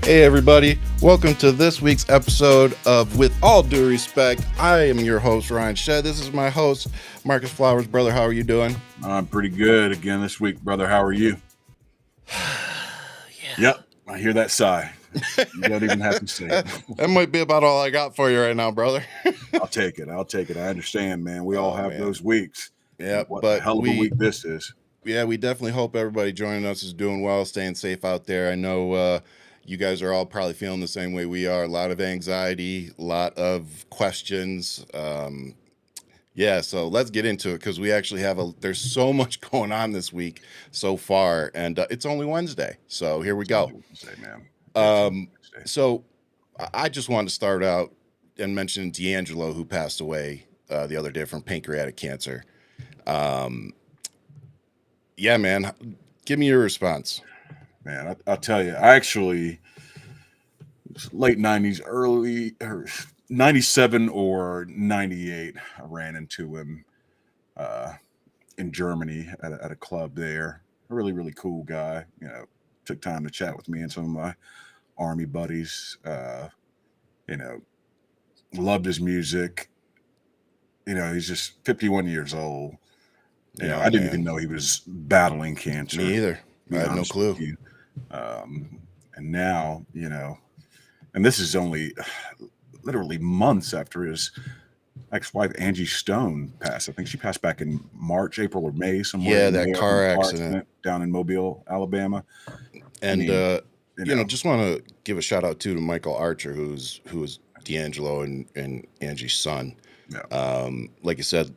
Hey everybody, welcome to this week's episode of With All Due Respect. I am your host, Ryan Shead. This is my host, Marcus Flowers. Brother, how are you doing? I'm pretty good again this week, brother. How are you? Yep, I hear that sigh. You don't even have to say it. That might be about all I got for you right now, brother. I'll take it. I understand, man. We all have those weeks. Yeah, what but a hell of a week this is. Yeah, we definitely hope everybody joining us is doing well, staying safe out there. I know you guys are all probably feeling the same way we are. A lot of anxiety, a lot of questions. Yeah, so let's get into it because we actually there's so much going on this week so far, and it's only Wednesday. So here we go. So I just wanted to start out and mention D'Angelo, who passed away the other day from pancreatic cancer. Yeah, man, give me your response. Man, I'll tell you, I actually, late 90s, early 97 or 98, I ran into him in Germany at a club there. A really, really cool guy. You know, took time to chat with me and some of my Army buddies. You know, loved his music. You know, he's just 51 years old. You know, I didn't even know he was battling cancer. Me either. I had no clue. And now, you know, and this is only literally months after his ex-wife Angie Stone passed. I think she passed back in March, April, or May somewhere. Yeah, that car accident down in Mobile, Alabama. And you know, just want to give a shout out to Michael Archer, who is D'Angelo and Angie's son. Yeah. Like you said,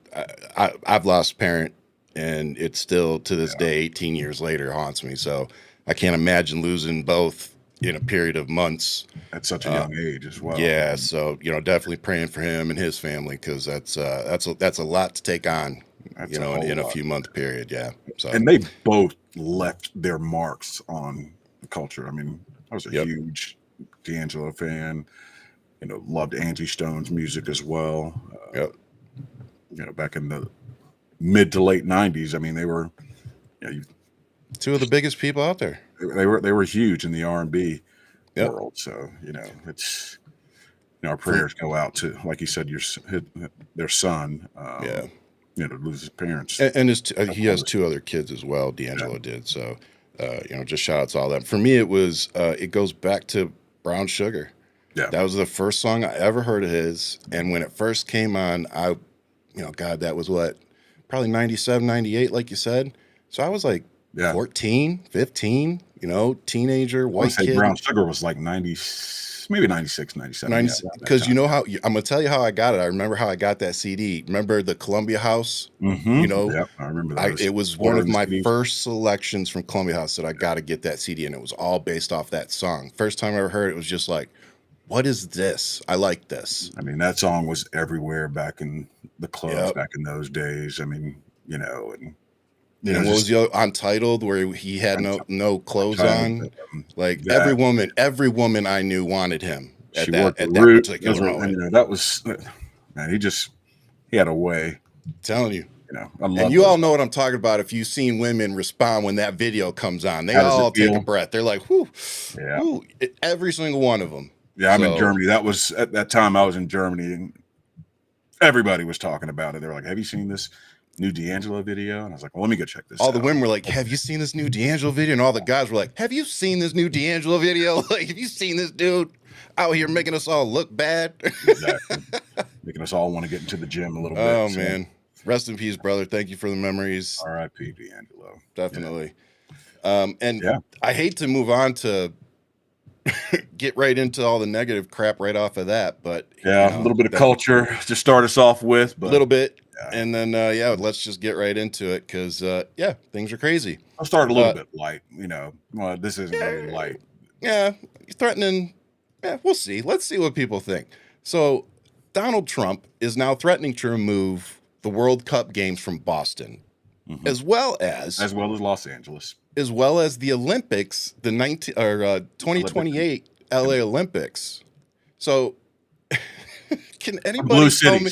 I've lost a parent, and it's still to this day, 18 years later, haunts me. So I can't imagine losing both in a period of months at such a young age as well. Yeah, so you know, definitely praying for him and his family because that's a lot to take on. That's, you know, in a few month period. Yeah. So and they both left their marks on the culture. I mean, I was a huge D'Angelo fan. You know, loved Angie Stone's music as well. You know, back in the mid to late 90s, I mean, they were two of the biggest people out there. They were huge in the R&B world. So, you know, it's, you know, our prayers go out to, like you said, their son. You know, lose his parents. And he has two other kids as well. D'Angelo did. So, you know, just shout out to all that. For me, it goes back to Brown Sugar. Yeah, that was the first song I ever heard of his. And when it first came on, that was probably 97, 98, like you said. So I was like 14, 15, you know, teenager, white kid. Brown Sugar was like 90, maybe 96, 97. Because you know how, I'm going to tell you how I got it. I remember how I got that CD. Remember the Columbia House? Mm-hmm. You know, yep, I remember that. It was one of my first selections from Columbia House that I got to get that CD. And it was all based off that song. First time I ever heard it, was just like, what is this? I like this. I mean, that song was everywhere back in the clubs back in those days. I mean, you know, and you know, what was the Untitled where he had no clothes on? Like every woman I knew wanted him at that particular moment. You know, that was, man, he had a way. I'm telling you. You know, and you all know what I'm talking about. If you've seen women respond when that video comes on, they all take a breath. They're like, whoo, whoo, every single one of them. Yeah, I'm in Germany. That was at that time I was in Germany, and everybody was talking about it. They were like, "Have you seen this new D'Angelo video?" And I was like, "Well, let me go check this out." All the women were like, "Have you seen this new D'Angelo video?" And all the guys were like, "Have you seen this new D'Angelo video? Like, have you seen this dude out here making us all look bad?" Exactly. Making us all want to get into the gym a little bit. Oh, man. Rest in peace, brother. Thank you for the memories. R.I.P. D'Angelo. Definitely. Yeah. I hate to move on to get right into all the negative crap right off of that, but a little bit of culture to start us off with. But a little bit. And then, let's just get right into it because, things are crazy. I'll start a little bit light, Well, this isn't really light. Yeah, threatening. Yeah, we'll see. Let's see what people think. So, Donald Trump is now threatening to remove the World Cup games from Boston, as well as Los Angeles, as well as the Olympics, the 2028 LA Olympics. So, can anybody tell me?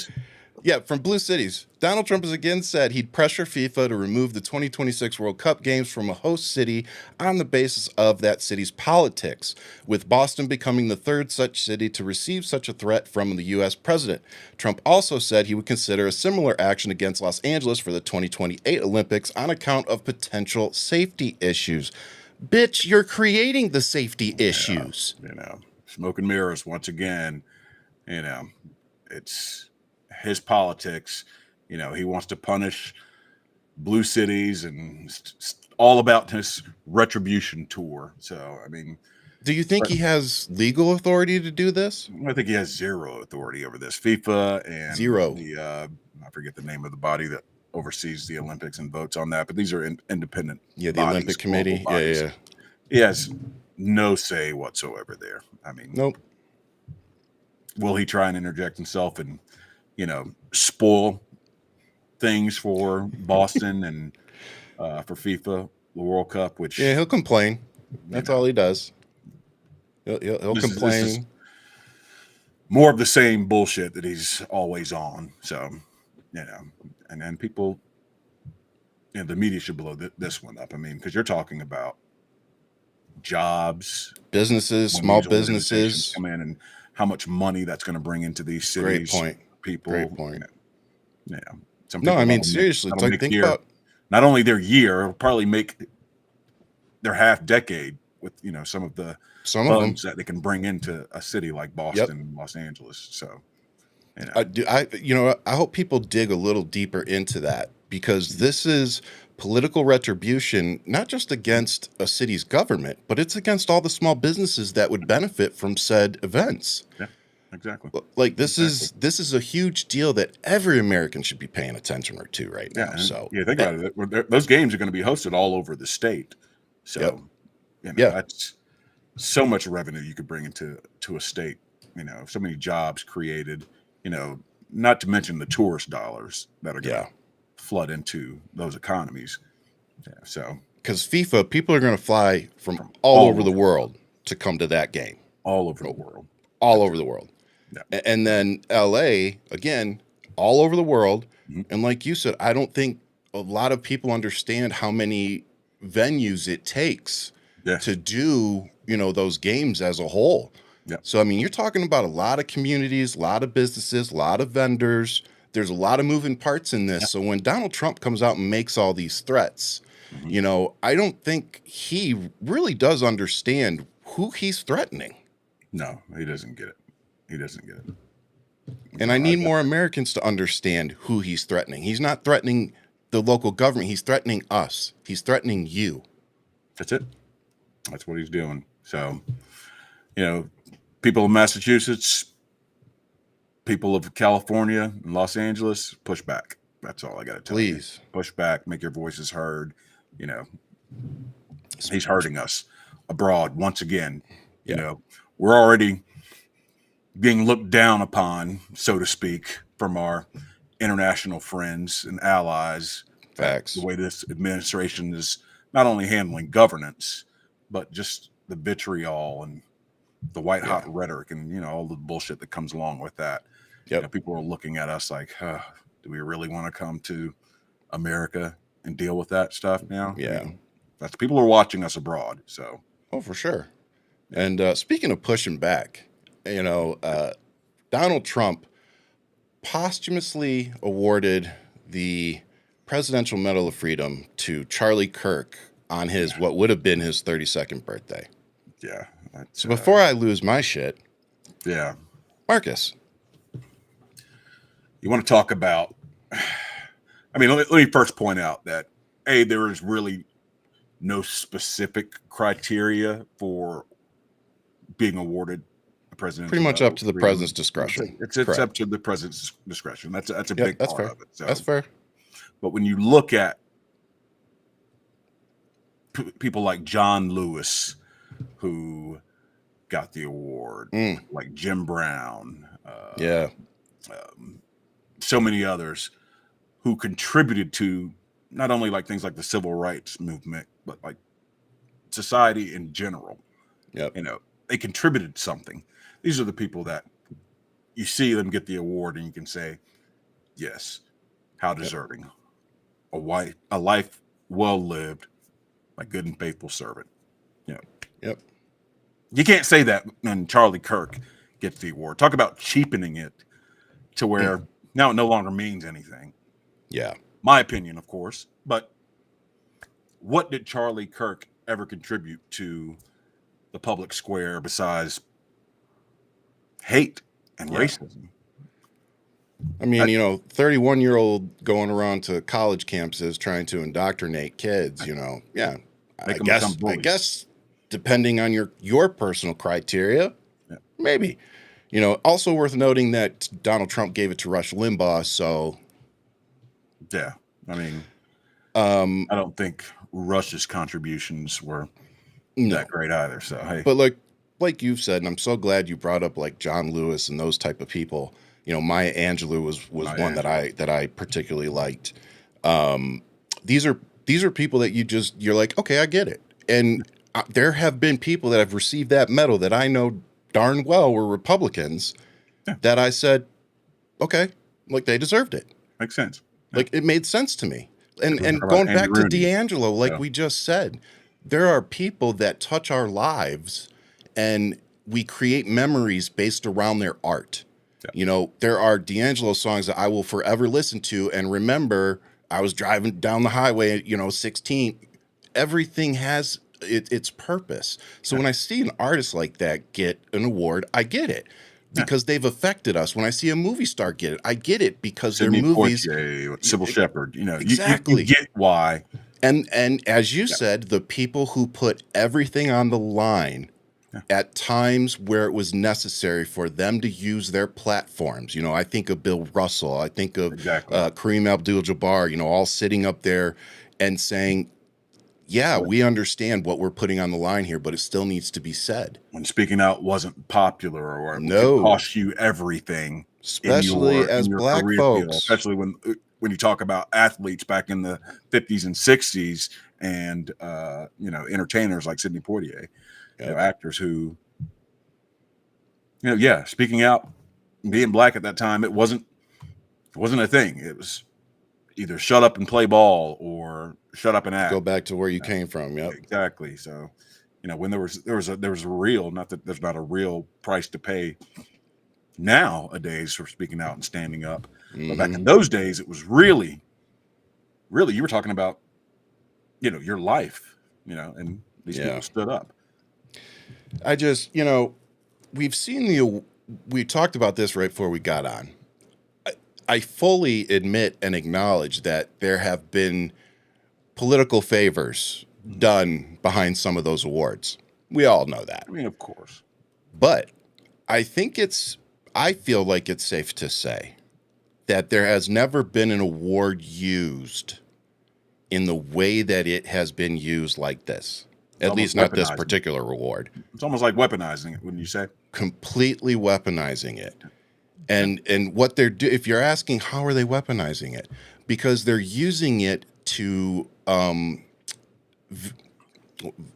Yeah, from Blue Cities. Donald Trump has again said he'd pressure FIFA to remove the 2026 World Cup games from a host city on the basis of that city's politics, with Boston becoming the third such city to receive such a threat from the U.S. president. Trump also said he would consider a similar action against Los Angeles for the 2028 Olympics on account of potential safety issues. Bitch, you're creating the safety issues. Smoke and mirrors once again. It's his politics. He wants to punish blue cities and it's all about his retribution tour. So, do you think he has legal authority to do this? I think he has zero authority over this. FIFA and zero. I forget the name of the body that oversees the Olympics and votes on that, but these are independent. Yeah, the Olympic Committee. Yeah. He has no say whatsoever there. Nope. Will he try and interject himself and spoil things for Boston and for FIFA, the World Cup? Which he'll complain. That's all he does. He'll complain. This is more of the same bullshit that he's always on. So, and then people, the media should blow this one up. Because you're talking about jobs, businesses, small businesses come in and how much money that's going to bring into these cities. Great point. People. Great point. Seriously, think about not only their year, it'll probably make their half decade with some of the funds that they can bring into a city like Boston and Los Angeles. So, I hope people dig a little deeper into that because this is political retribution, not just against a city's government, but it's against all the small businesses that would benefit from said events. Yeah, exactly. Like this is a huge deal that every American should be paying attention to right now. So think about it. Those games are going to be hosted all over the state. So that's so much revenue you could bring into a state. So many jobs created. Not to mention the tourist dollars that are going to flood into those economies. So because FIFA, people are going to fly from all over the world to come to that game. All over the world. All over the world. Yeah. And then LA, again, all over the world. Mm-hmm. And like you said, I don't think a lot of people understand how many venues it takes to do, those games as a whole. Yeah. So, you're talking about a lot of communities, a lot of businesses, a lot of vendors. There's a lot of moving parts in this. Yeah. So when Donald Trump comes out and makes all these threats, I don't think he really does understand who he's threatening. No, he doesn't get it. And I need more Americans to understand who he's threatening. He's not threatening the local government. He's threatening us. He's threatening you. That's it. That's what he's doing. So, people of Massachusetts, people of California and Los Angeles, push back. That's all I got to tell you. Please. Push back. Make your voices heard. He's hurting us abroad once again. We're already being looked down upon, so to speak, from our international friends and allies. Facts. The way this administration is not only handling governance, but just the vitriol and the white hot rhetoric and, all the bullshit that comes along with that. People are looking at us like, do we really want to come to America and deal with that stuff now? Yeah. That's people are watching us abroad. So. Oh, for sure. And speaking of pushing back, Donald Trump posthumously awarded the Presidential Medal of Freedom to Charlie Kirk on his what would have been his 32nd birthday. Yeah. So before I lose my shit, Marcus, you want to talk about? Let me first point out that there is really no specific criteria for being awarded a presidential. Pretty much up to the freedom. president's discretion. It's up to the president's discretion. That's a big that's part fair. of it. So. That's fair. But when you look at people like John Lewis, who got the award, like Jim Brown, so many others who contributed to not only like things like the civil rights movement, but like society in general. Yep. You know, they contributed something. These are the people that you see them get the award and you can say, yes, how deserving. A life well lived, my good and faithful servant. You know. Yep. You can't say that when Charlie Kirk gets the award. Talk about cheapening it to where now it no longer means anything. Yeah. My opinion, of course. But what did Charlie Kirk ever contribute to the public square besides hate and racism? I mean, 31-year-old going around to college campuses trying to indoctrinate kids, I guess depending on your personal criteria, maybe. Also worth noting that Donald Trump gave it to Rush Limbaugh, so yeah. I mean, I don't think Rush's contributions were that great either. So hey. But like you've said, and I'm so glad you brought up like John Lewis and those type of people. Maya Angelou was one that I particularly liked. These are people that you're like, okay, I get it. And there have been people that have received that medal that I know darn well were Republicans that I said, okay, like they deserved it. Makes sense. Like it made sense to me. And going back to D'Angelo, like we just said, there are people that touch our lives and we create memories based around their art. Yeah. There are D'Angelo songs that I will forever listen to and remember. I was driving down the highway, 16. Everything has its purpose. So when I see an artist like that get an award, I get it because they've affected us. When I see a movie star get it, I get it because their movies. Sybil Shepherd, exactly. You get why. And as you said, the people who put everything on the line at times where it was necessary for them to use their platforms. I think of Bill Russell. I think of Kareem Abdul-Jabbar, all sitting up there and saying, we understand what we're putting on the line here, but it still needs to be said. When speaking out wasn't popular or it cost you everything. Especially as black folks. Field, especially when you talk about athletes back in the 50s and 60s and, entertainers like Sidney Poitier. Actors who, speaking out, being black at that time, it wasn't a thing. It was either shut up and play ball or shut up and act. Go back to where you came from. Yep. Exactly. So, when there was a real, not that there's not a real price to pay nowadays for speaking out and standing up. But back in those days, it was really, you were talking about, your life, and these people stood up. I just, we talked about this right before we got on. I fully admit and acknowledge that there have been political favors done behind some of those awards. We all know that. I mean, of course. But I feel like it's safe to say that there has never been an award used in the way that it has been used like this. At least not this particular award. It's almost like weaponizing it, wouldn't you say? Completely weaponizing it. And what they're doing, if you're asking how are they weaponizing it? Because they're using it to not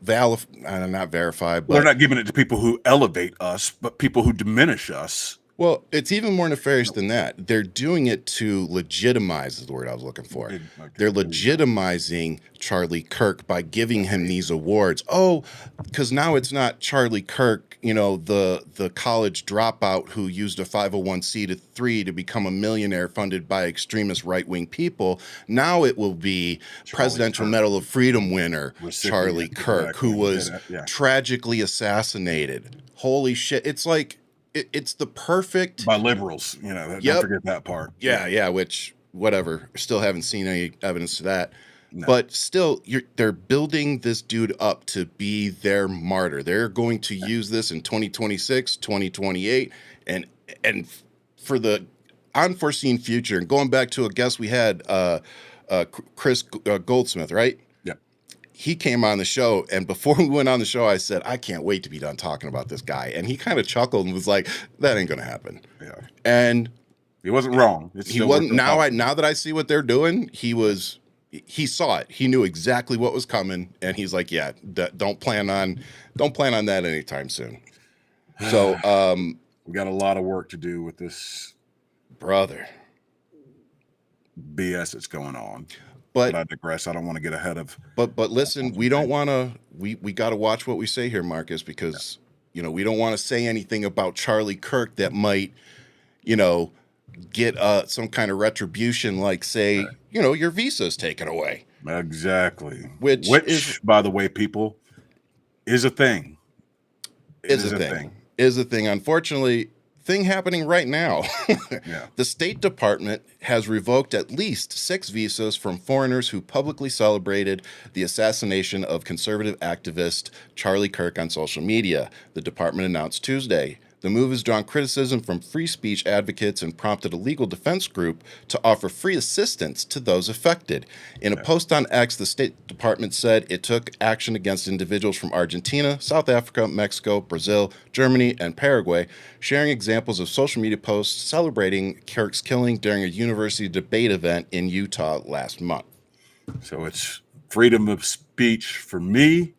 verify, but they're not giving it to people who elevate us, but people who diminish us. Well, it's even more nefarious than that. They're doing it to legitimize is the word I was looking for. Okay. They're legitimizing Charlie Kirk by giving him these awards. Oh, because now it's not Charlie Kirk, the college dropout who used a 501c3 to become a millionaire funded by extremist right-wing people. Now it will be Presidential Medal of Freedom winner Charlie Kirk, who was tragically assassinated. Holy shit. It's like... It's the perfect... By liberals, don't forget that part. Yeah, which, whatever. Still haven't seen any evidence to that. No. But still, they're building this dude up to be their martyr. They're going to use this in 2026, 2028, and for the unforeseen future. And going back to a guest we had, Chris Goldsmith, right? Yeah. He came on the show, and before we went on the show, I said, I can't wait to be done talking about this guy. And he kind of chuckled and was like, that ain't going to happen. Yeah. And he wasn't wrong. He wasn't. Now that I see what they're doing, he saw it. He knew exactly what was coming, and he's like, yeah, don't plan on that anytime soon. So we got a lot of work to do with this brother BS that's going on. But I digress. I don't want to get ahead of. But listen, we don't want to. We got to watch what we say here, Marcus, because we don't want to say anything about Charlie Kirk that might, get some kind of retribution, like say, your visa's taken away. Exactly. Which is, by the way, people, is a thing. Is a thing. Unfortunately, thing happening right now. Yeah. The State Department has revoked at least 6 visas from foreigners who publicly celebrated the assassination of conservative activist Charlie Kirk on social media, the department announced Tuesday. The move has drawn criticism from free speech advocates and prompted a legal defense group to offer free assistance to those affected. In a post on X, the State Department said it took action against individuals from Argentina, South Africa, Mexico, Brazil, Germany, and Paraguay, sharing examples of social media posts celebrating Kirk's killing during a university debate event in Utah last month. So it's freedom of speech for me,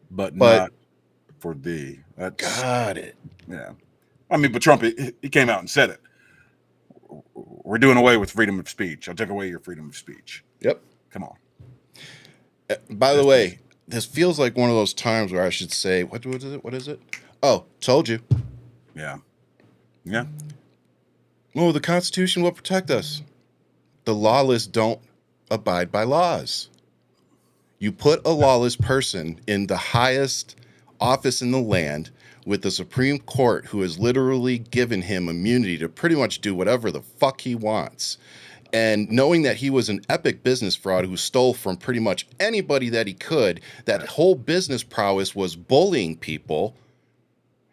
but not for thee. Got it. Yeah. I mean, but Trump, he came out and said it. We're doing away with freedom of speech. I'll take away your freedom of speech. Yep. Come on. By the way, this feels like one of those times where I should say, what is it? What is it? Oh, told you. Yeah. Yeah. Oh, the Constitution will protect us. The lawless don't abide by laws. You put a lawless person in the highest office in the land with the Supreme Court, who has literally given him immunity to pretty much do whatever the fuck he wants. And knowing that he was an epic business fraud who stole from pretty much anybody that he could, that whole business prowess was bullying people,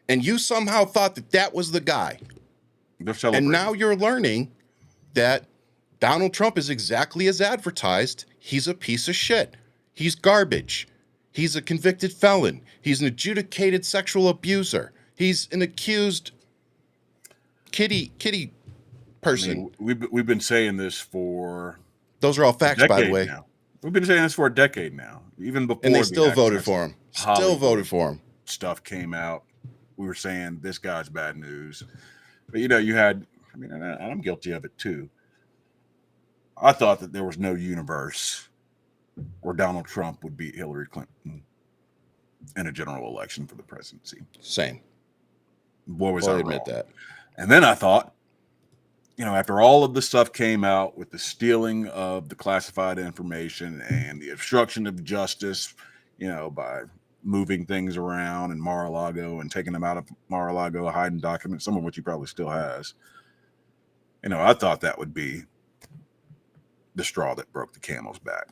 and you somehow thought that was the guy. And now you're learning that Donald Trump is exactly as advertised. He's a piece of shit. He's garbage. He's a convicted felon. He's an adjudicated sexual abuser. He's an accused kitty person. I mean, we've been saying this for... Those are all facts, by the way. Now. We've been saying this for a decade now, even before... And they still voted for him. Still voted for him. Stuff came out. We were saying, this guy's bad news. But, you had... I mean, and I'm guilty of it, too. I thought that there was no universe where Donald Trump would beat Hillary Clinton in a general election for the presidency. Same. Boy, was I wrong. Admit that. And then I thought, after all of the stuff came out with the stealing of the classified information and the obstruction of justice, by moving things around in Mar-a-Lago and taking them out of Mar-a-Lago, hiding documents, some of which he probably still has. I thought that would be the straw that broke the camel's back.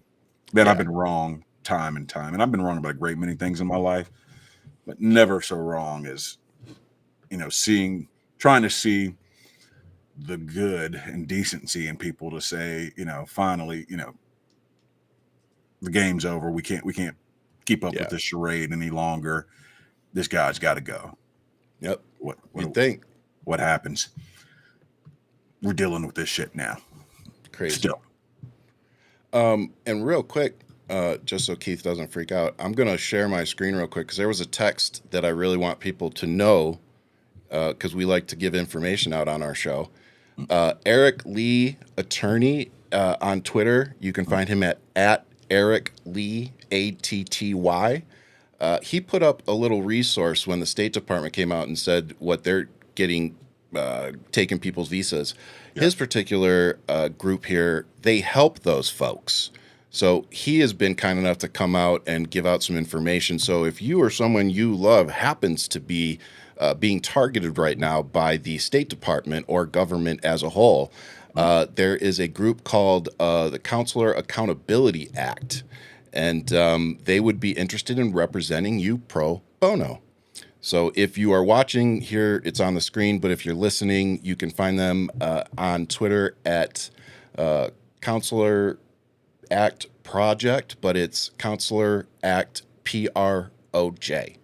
Then I've been wrong time and time. And I've been wrong about a great many things in my life, but never so wrong as, trying to see the good and decency in people to say, finally, the game's over. We can't keep up with this charade any longer. This guy's got to go. Yep. What you think? What happens? We're dealing with this shit now. Crazy. Still. And real quick, just so Keith doesn't freak out, I'm going to share my screen real quick because there was a text that I really want people to know because we like to give information out on our show. Eric Lee Attorney on Twitter. You can find him at Eric Lee, ATTY. He put up a little resource when the State Department came out and said what they're getting taking people's visas. Yeah. His particular group here, they help those folks. So he has been kind enough to come out and give out some information. So if you or someone you love happens to be being targeted right now by the State Department or government as a whole, There is a group called the Counselor Accountability Act, and they would be interested in representing you pro bono. So if you are watching here, it's on the screen, but if you're listening, you can find them on Twitter at Counselor Act Project, but it's Counselor Act PROJ.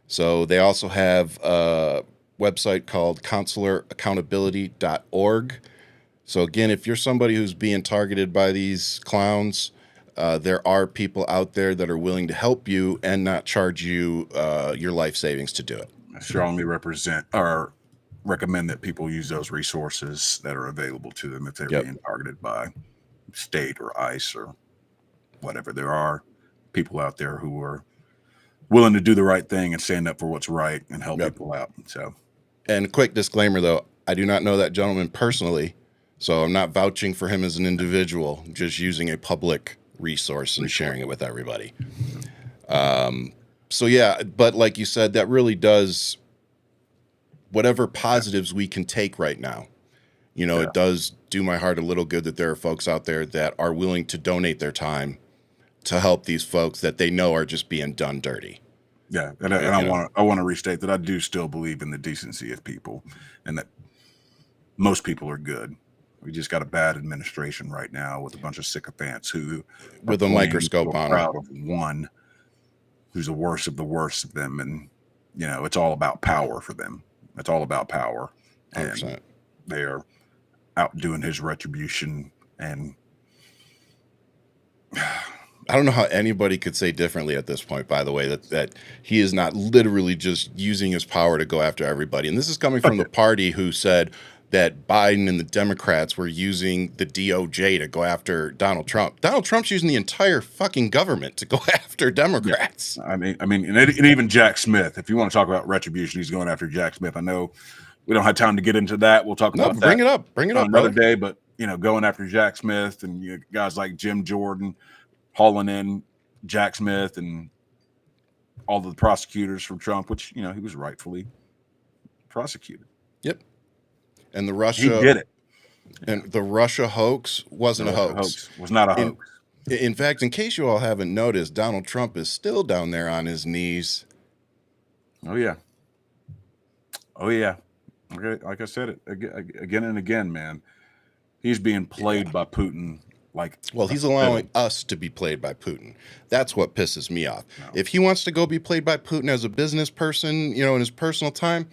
So they also have a website called counseloraccountability.org. So again, if you're somebody who's being targeted by these clowns, there are people out there that are willing to help you and not charge you your life savings to do it. I strongly recommend that people use those resources that are available to them if they're being targeted by state or ICE or whatever. There are people out there who are willing to do the right thing and stand up for what's right and help people out. So, and a quick disclaimer though, I do not know that gentleman personally, so I'm not vouching for him as an individual, just using a public resource and sharing it with everybody. So yeah, but like you said, that really does whatever positives we can take right now. You know, it does do my heart a little good that there are folks out there that are willing to donate their time to help these folks that they know are just being done dirty. Yeah, and I want to restate that I do still believe in the decency of people, and that most people are good. We just got a bad administration right now with a bunch of sycophants who, with a microscope on, proud of one who's the worst of the worst of them, and you know it's all about power for them. It's all about power, 100%. And they are outdoing his retribution. And I don't know how anybody could say differently at this point, by the way, that he is not literally just using his power to go after everybody. And this is coming from the party who said that Biden and the Democrats were using the DOJ to go after Donald Trump. Donald Trump's using the entire fucking government to go after Democrats. Yeah. I mean, and even Jack Smith, if you want to talk about retribution, he's going after Jack Smith. I know we don't have time to get into that. We'll talk about that. Bring it up another day. But, you know, going after Jack Smith and guys like Jim Jordan, hauling in Jack Smith and all the prosecutors from Trump, which, you know, he was rightfully prosecuted. Yep. And the Russia, he did it. And the Russia hoax wasn't a hoax. Was not a hoax. In fact, in case you all haven't noticed, Donald Trump is still down there on his knees. Oh, yeah. Oh, yeah. Like I said it again and again, man. He's being played by Putin. Well, he's allowing us to be played by Putin. That's what pisses me off. No. If he wants to go be played by Putin as a business person, you know, in his personal time,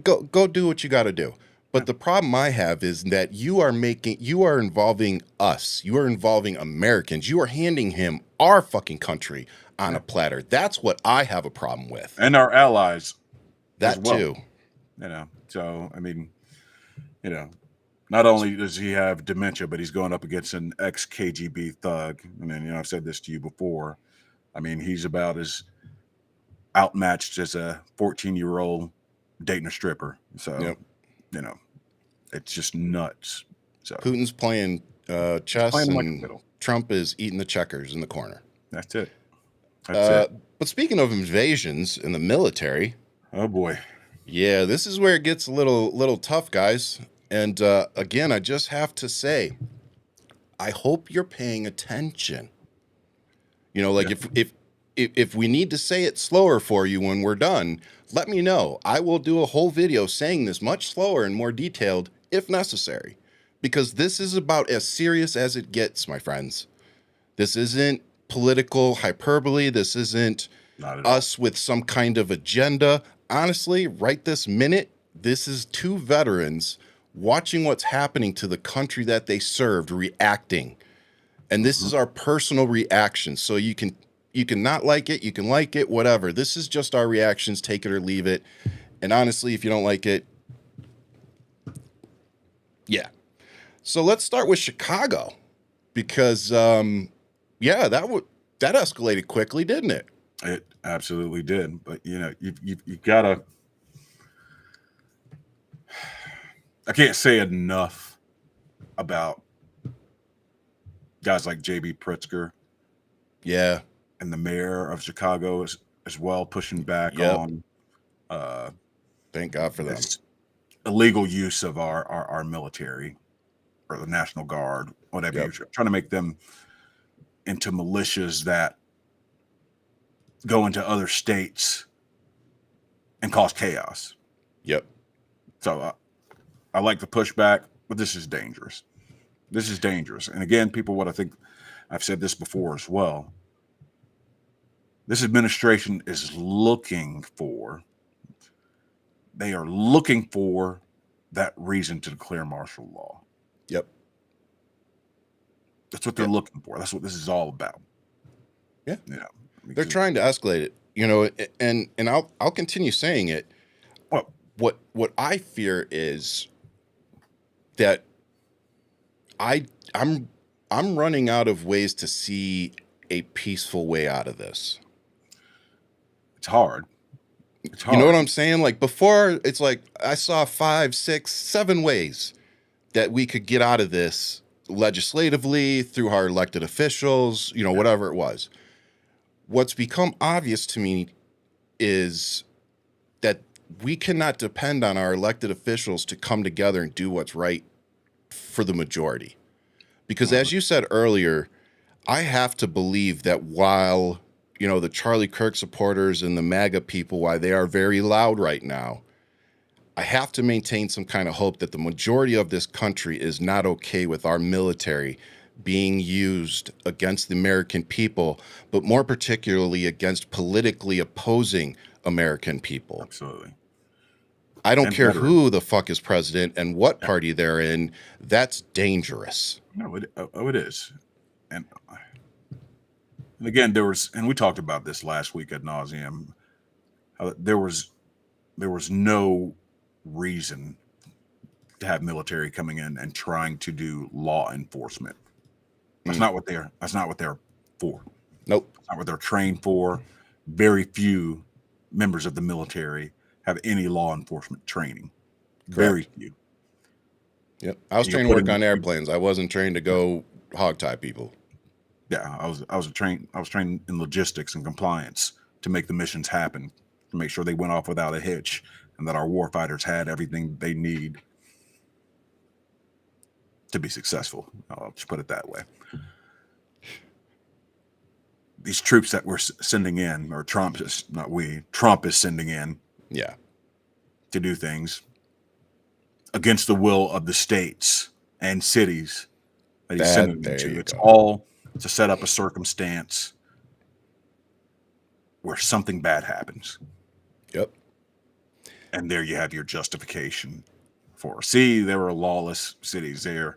go do what you got to do. But the problem I have is that you are involving us. You are involving Americans. You are handing him our fucking country on a platter. That's what I have a problem with. And our allies. That too. You know, so, I mean, you know, not only does he have dementia, but he's going up against an ex-KGB thug. I mean, you know, I've said this to you before. I mean, he's about as outmatched as a 14-year-old dating a stripper. So, you know, it's just nuts. So Putin's playing chess and Trump is eating the checkers in the corner. That's it. But speaking of invasions in the military. Oh, boy. Yeah, this is where it gets a little tough, guys. And again, I just have to say, I hope you're paying attention. You know, like if we need to say it slower for you when we're done, let me know. I will do a whole video saying this much slower and more detailed if necessary, because this is about as serious as it gets, my friends. This isn't political hyperbole. This isn't us with some kind of agenda. Honestly, right this minute, this is two veterans watching what's happening to the country that they served, reacting. And this is our personal reaction. So you can not like it, you can like it, whatever. This is just our reactions, take it or leave it. And honestly, if you don't like it, yeah. So let's start with Chicago, because that escalated quickly, didn't it? It absolutely did. But you know, you gotta. I can't say enough about guys like J.B. Pritzker. Yeah. And the mayor of Chicago as well, pushing back on thank God for them. Illegal use of our military. or the National Guard, whatever. Yep. You're trying to make them into militias that go into other states and cause chaos. Yep. So I like the pushback, but this is dangerous. This is dangerous. And again, people, what I think, I've said this before as well, this administration is looking for that reason to declare martial law. Yep. That's what they're looking for. That's what this is all about. Yeah. Yeah. They're trying to escalate it, you know, and I'll continue saying it. Well, what I fear is that I'm running out of ways to see a peaceful way out of this. It's hard. You know what I'm saying? Like before, it's like I saw 5, 6, 7 ways that we could get out of this legislatively through our elected officials, you know, whatever it was. What's become obvious to me is that we cannot depend on our elected officials to come together and do what's right for the majority. Because as you said earlier, I have to believe that while, you know, the Charlie Kirk supporters and the MAGA people, why they are very loud right now, I have to maintain some kind of hope that the majority of this country is not okay with our military being used against the American people, but more particularly against politically opposing American people. Absolutely. I don't care who the fuck is president and what party they're in. That's dangerous. No, it is. And again, we talked about this last week ad nauseum. There was no reason to have military coming in and trying to do law enforcement. That's not what they're for. Nope. That's not what they're trained for. Very few members of the military have any law enforcement training. Correct. Very few. Yep. I was trained to work on airplanes. I wasn't trained to go hogtie people. Yeah, I was trained in logistics and compliance to make the missions happen, to make sure they went off without a hitch, and that our warfighters had everything they need to be successful. I'll just put it that way. These troops that we're sending in, or Trump is sending in, to do things against the will of the states and cities that he's sending them to. It's all to set up a circumstance where something bad happens. Yep. And there you have your justification for, see, there were lawless cities there.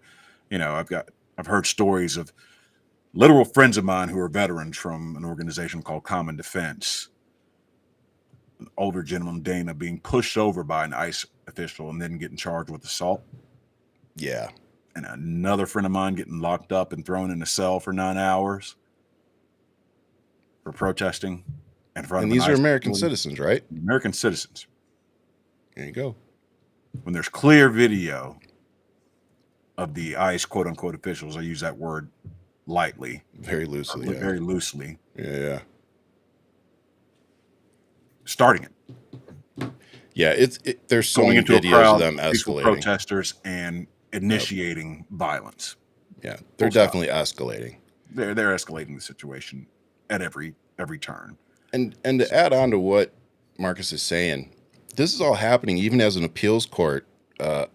You know, I've heard stories of literal friends of mine who are veterans from an organization called Common Defense. An older gentleman, Dana, being pushed over by an ICE official and then getting charged with assault. Yeah. And another friend of mine getting locked up and thrown in a cell for 9 hours for protesting in front of And these are American citizens, right? American citizens. There you go. When there's clear video of the ICE quote unquote officials, I use that word lightly. Very loosely. Very loosely. Yeah. Starting it. Yeah, there's so many videos of them escalating. Protesters and initiating violence. Yeah, they're definitely escalating. They're escalating the situation at every turn. And to add on to what Marcus is saying, this is all happening even as an appeals court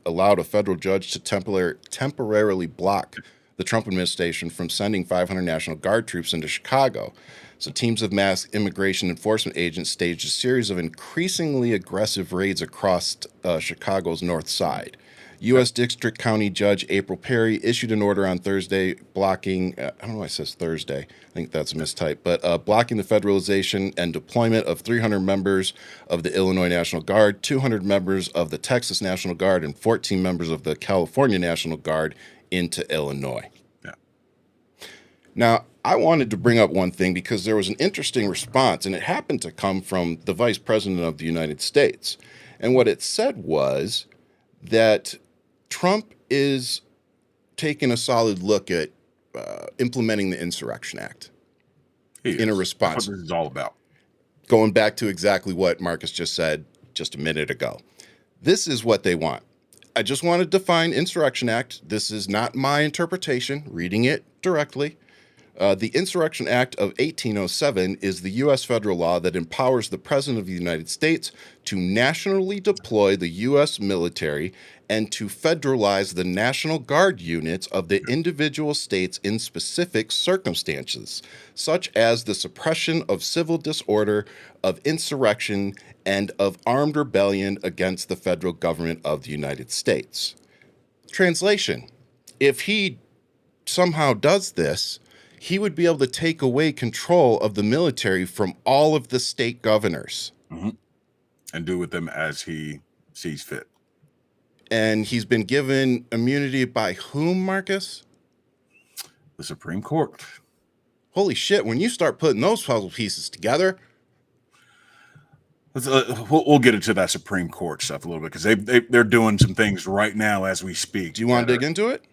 allowed a federal judge to temporarily block the Trump administration from sending 500 National Guard troops into Chicago. So teams of mass immigration enforcement agents staged a series of increasingly aggressive raids across Chicago's north side. U.S. District County Judge April Perry issued an order on Thursday blocking, I don't know why it says Thursday, I think that's a mistype, but blocking the federalization and deployment of 300 members of the Illinois National Guard, 200 members of the Texas National Guard, and 14 members of the California National Guard into Illinois. Yeah. Now, I wanted to bring up one thing because there was an interesting response, and it happened to come from the Vice President of the United States. And what it said was that Trump is taking a solid look at implementing the Insurrection Act in a response. That's what this is all about. Going back to exactly what Marcus just said just a minute ago. This is what they want. I just want to define Insurrection Act. This is not my interpretation, reading it directly. The Insurrection Act of 1807 is the U.S. federal law that empowers the President of the United States to nationally deploy the U.S. military and to federalize the National Guard units of the individual states in specific circumstances, such as the suppression of civil disorder, of insurrection, and of armed rebellion against the federal government of the United States. Translation: if he somehow does this, he would be able to take away control of the military from all of the state governors. Mm-hmm. And do with them as he sees fit. And he's been given immunity by whom, Marcus? The Supreme Court. Holy shit, when you start putting those puzzle pieces together. We'll get into that Supreme Court stuff a little bit, because they're doing some things right now as we speak. Do you want to dig into it?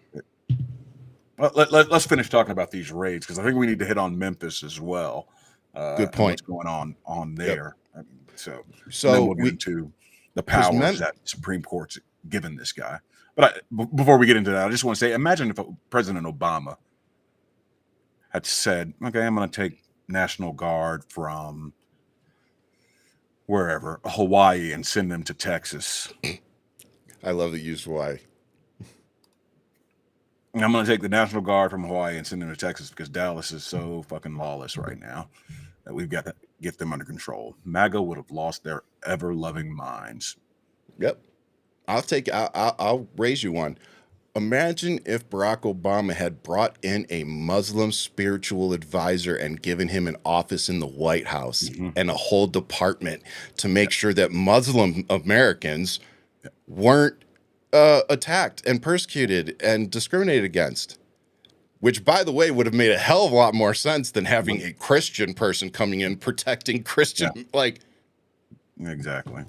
Well, let's finish talking about these raids, because I think we need to hit on Memphis as well. Good point. What's going on there? Yep. So then we'll get into the powers that Supreme Court's given this guy. But before we get into that, I just want to say, imagine if President Obama had said, "Okay, I'm going to take National Guard from wherever, Hawaii, and send them to Texas." I love that you used Hawaii. I'm going to take the National Guard from Hawaii and send them to Texas because Dallas is so fucking lawless right now that we've got to get them under control. MAGA would have lost their ever-loving minds. Yep. I'll raise you one. Imagine if Barack Obama had brought in a Muslim spiritual advisor and given him an office in the White House and a whole department to make sure that Muslim Americans weren't attacked and persecuted and discriminated against. Which, by the way, would have made a hell of a lot more sense than having a Christian person coming in protecting Christian. Exactly.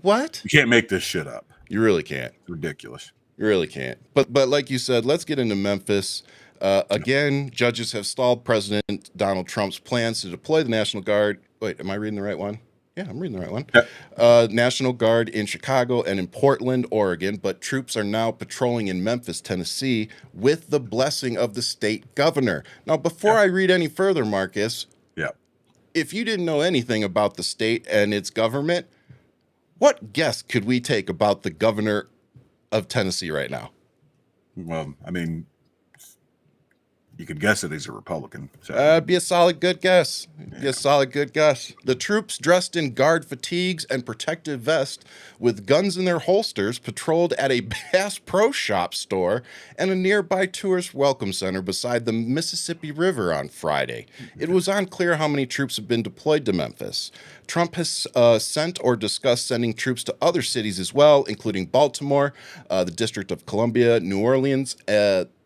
What? You can't make this shit up. You really can't. It's ridiculous. You really can't. But like you said, let's get into Memphis. Again, judges have stalled President Donald Trump's plans to deploy the National Guard. Wait, am I reading the right one? Yeah, I'm reading the right one. Yep. National Guard in Chicago and in Portland, Oregon, but troops are now patrolling in Memphis, Tennessee, with the blessing of the state governor. Now, before I read any further, Marcus, if you didn't know anything about the state and its government, what guess could we take about the governor of Tennessee right now? Well, I mean, you could guess that he's a Republican. So. Be a solid good guess. Be a solid good guess. The troops, dressed in guard fatigues and protective vests with guns in their holsters, patrolled at a Bass Pro Shop store and a nearby tourist welcome center beside the Mississippi River on Friday. It was unclear how many troops have been deployed to Memphis. Trump has sent or discussed sending troops to other cities as well, including Baltimore, the District of Columbia, New Orleans,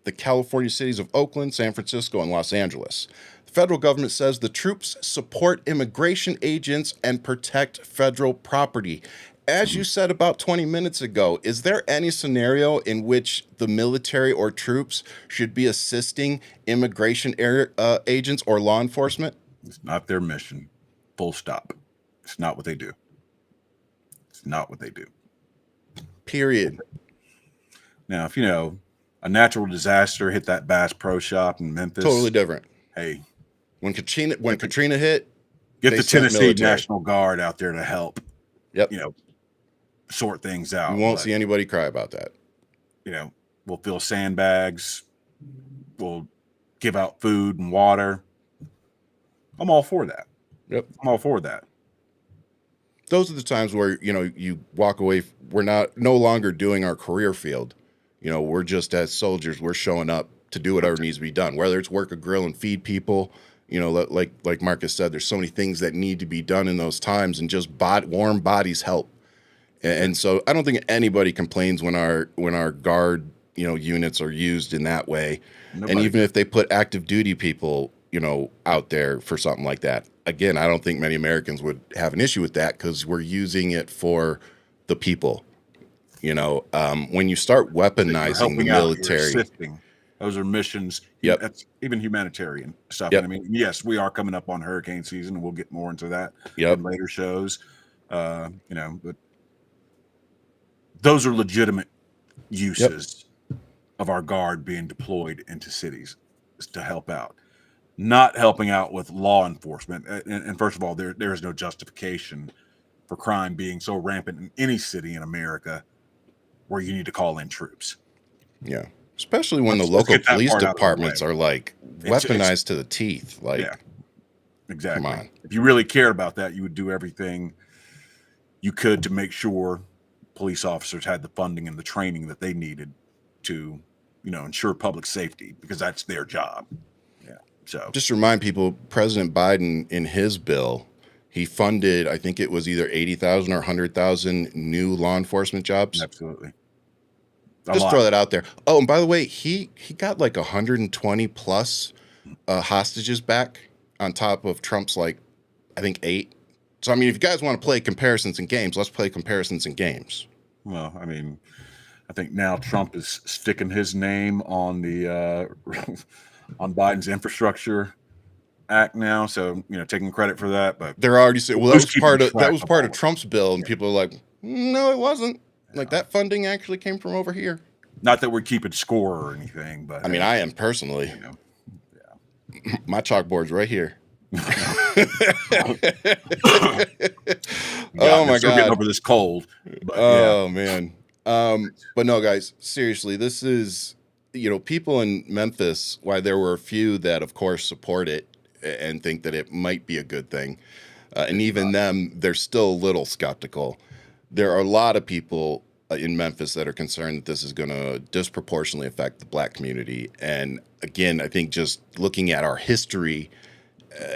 the California cities of Oakland, San Francisco, and Los Angeles. The federal government says the troops support immigration agents and protect federal property. As you said about 20 minutes ago, is there any scenario in which the military or troops should be assisting immigration agents or law enforcement? It's not their mission. Full stop. It's not what they do. It's not what they do. Period. Now, if a natural disaster hit that Bass Pro Shop in Memphis, totally different. Hey, when Katrina hit, get the Tennessee National Guard out there to help. Yep. Sort things out. You won't see anybody cry about that. We'll fill sandbags. We'll give out food and water. I'm all for that. Yep. I'm all for that. Those are the times where, you walk away. We're no longer doing our career field. We're just as soldiers. We're showing up to do whatever needs to be done, whether it's work a grill and feed people. Like Marcus said, there's so many things that need to be done in those times, and just warm bodies help. And so I don't think anybody complains when our guard, units are used in that way. Nobody. And even if they put active duty people, out there for something like that, again, I don't think many Americans would have an issue with that because we're using it for the people. When you start weaponizing the military, those are missions. Yep. That's even humanitarian stuff. Yep. And I mean, yes, we are coming up on hurricane season, and we'll get more into that in later shows. But those are legitimate uses of our guard being deployed into cities to help out, not helping out with law enforcement. And first of all, there is no justification for crime being so rampant in any city in America where you need to call in troops. Yeah. Especially when the local police departments are like weaponized to the teeth. Like, yeah, exactly. Come on. If you really cared about that, you would do everything you could to make sure police officers had the funding and the training that they needed to, ensure public safety, because that's their job. Yeah. So just to remind people, President Biden in his bill, he funded, I think it was either 80,000 or 100,000 new law enforcement jobs. Absolutely. Just throw that out there. Oh, and by the way, he got like 120 plus hostages back on top of Trump's I think 8. So I mean, if you guys want to play comparisons in games, let's play comparisons in games. Well, I mean, I think now Trump is sticking his name on the on Biden's infrastructure act now, so taking credit for that. But they're already saying, well, that was part of Trump's bill, and people are like, no, it wasn't. Like that funding actually came from over here. Not that we're keeping score or anything, but I mean, I am personally. My chalkboard's right here. Oh my God! Getting over this cold. But, man. But no, guys, seriously, this is people in Memphis. Why there were a few that, of course, support it and think that it might be a good thing, and even them, they're still a little skeptical. There are a lot of people in Memphis that are concerned that this is going to disproportionately affect the Black community. And again, I think just looking at our history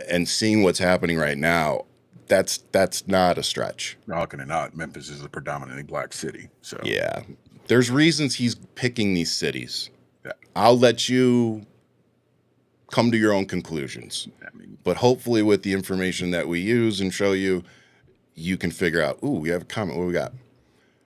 and seeing what's happening right now, that's not a stretch. How can it not? Memphis is a predominantly Black city. So yeah, there's reasons he's picking these cities. Yeah. I'll let you come to your own conclusions. But hopefully with the information that we use and show you, you can figure out, ooh, we have a comment. What do we got?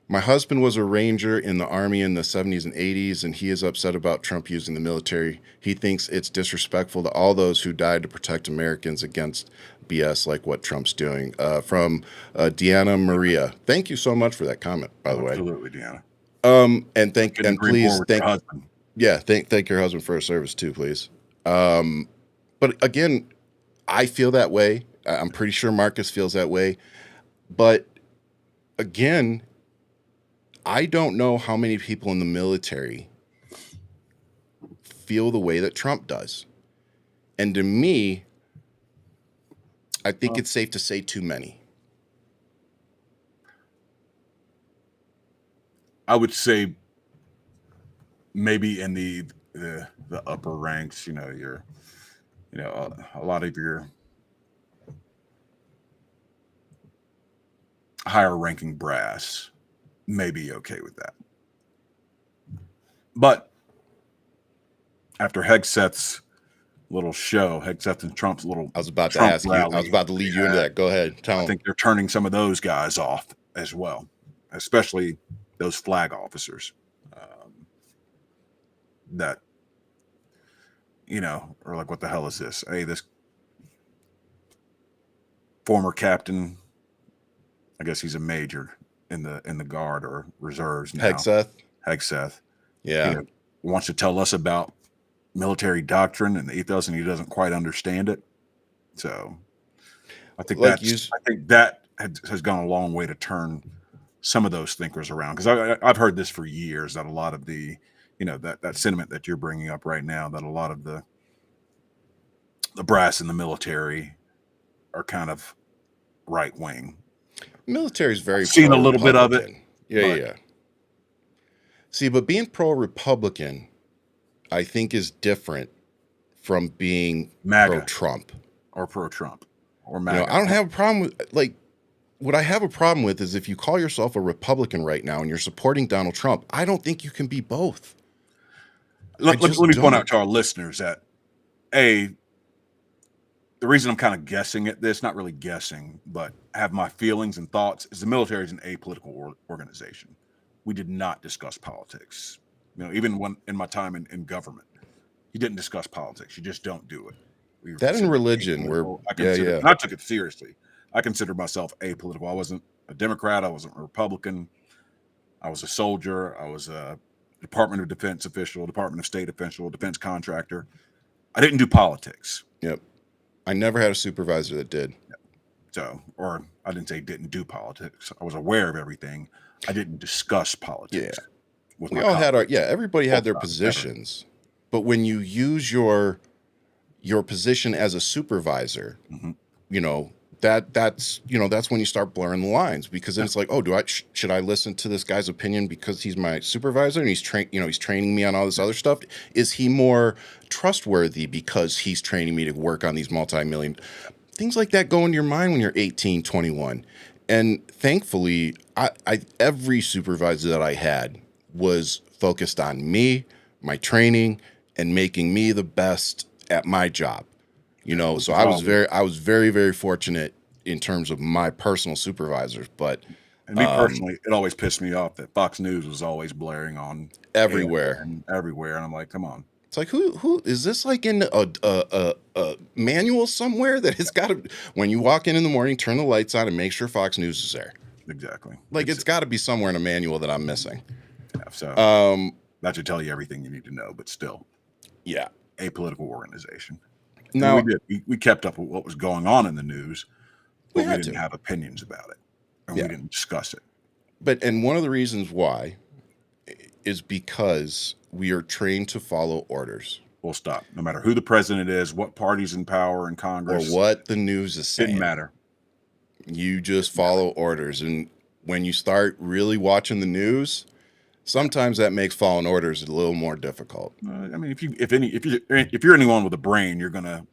My husband was a Ranger in the Army in the 70s and 80s, and he is upset about Trump using the military. He thinks it's disrespectful to all those who died to protect Americans against BS like what Trump's doing. From Deanna Maria. Thank you so much for that comment, by the way. Absolutely, Deanna. And please thank your husband for his service too, please. But again, I feel that way. I'm pretty sure Marcus feels that way. But again, I don't know how many people in the military feel the way that Trump does. And to me, I think it's safe to say too many. I would say maybe in the upper ranks, a lot of your higher ranking brass may be okay with that. But after Hegseth's little show, Hegseth and Trump's little I was about Trump to ask rally, you. I was about to lead you into that. Go ahead. Tell I them. think they're turning some of those guys off as well, especially those flag officers that, are like, what the hell is this? Hey, this former captain, I guess he's a major in the Guard or reserves now. Hegseth. Yeah. Wants to tell us about military doctrine and the ethos, and he doesn't quite understand it. So I think that has gone a long way to turn some of those thinkers around, because I've heard this for years, that a lot of the that sentiment that you're bringing up right now, that a lot of the brass in the military are kind of right wing. Military is very seen a little bit of it. Yeah. See, but being pro-Republican, I think, is different from being pro-Trump or pro-Trump or MAGA. I don't have a problem with what I have a problem with is if you call yourself a Republican right now and you're supporting Donald Trump. I don't think you can be both. Let me point out to our listeners that the reason I'm kind of guessing at this, not really guessing, but have my feelings and thoughts, is the military is an apolitical organization. We did not discuss politics. Even when in my time in government, you didn't discuss politics. You just don't do it. That in religion, and I took it seriously. I consider myself apolitical. I wasn't a Democrat. I wasn't a Republican. I was a soldier. I was a Department of Defense official, Department of State official, defense contractor. I didn't do politics. Yep. I never had a supervisor that did. So, or I didn't say didn't do politics. I was aware of everything. I didn't discuss politics. Yeah. We all had everybody had their positions. But when you use your position as a supervisor, you know, that's when you start blurring the lines, because then it's like, oh, should I listen to this guy's opinion because he's my supervisor and he's training me on all this other stuff? Is he more trustworthy because he's training me to work on these multi-million things like that go into your mind when you're 18, 21. And thankfully, every supervisor that I had was focused on me, my training, and making me the best at my job. You know, so I was very, very fortunate in terms of my personal supervisors. But me personally, it always pissed me off that Fox News was always blaring on everywhere, and I'm like, come on. It's like, who is this, like in a manual somewhere that it's got to, when you walk in the morning, turn the lights on and make sure Fox News is there. Exactly. Like it's got to be somewhere in a manual that I'm missing. Yeah, so that should tell you everything you need to know, but still. Yeah. A political organization. Now, we kept up with what was going on in the news, but we didn't have opinions about it, and we didn't discuss it. And one of the reasons why is because we are trained to follow orders. Full stop. No matter who the president is, what party's in power in Congress, or what the news is saying. Didn't matter. You just follow orders, and when you start really watching the news, sometimes that makes following orders a little more difficult. I mean, if you're anyone with a brain, you're gonna,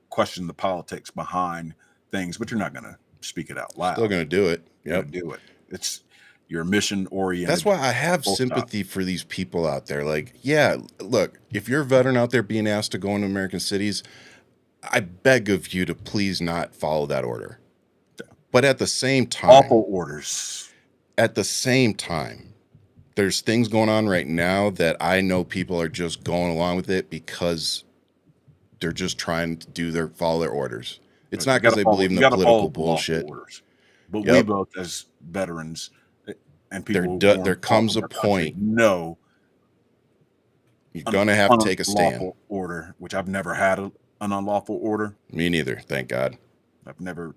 question the politics behind things, but you're not gonna speak it out loud. Still gonna do it. Yep. Do it. It's your mission oriented. That's why I have sympathy for these people out there. Like, yeah, look, if you're a veteran out there being asked to go into American cities, I beg of you to please not follow that order. But at the same time, awful orders. At the same time, there's things going on right now that I know people are just going along with it because they're just trying to follow their orders. It's not because they believe in the political bullshit. But we both, as veterans and people, there comes a point. No, you're gonna have to take a stand. Order, which I've never had an unlawful order. Me neither. Thank God. I've never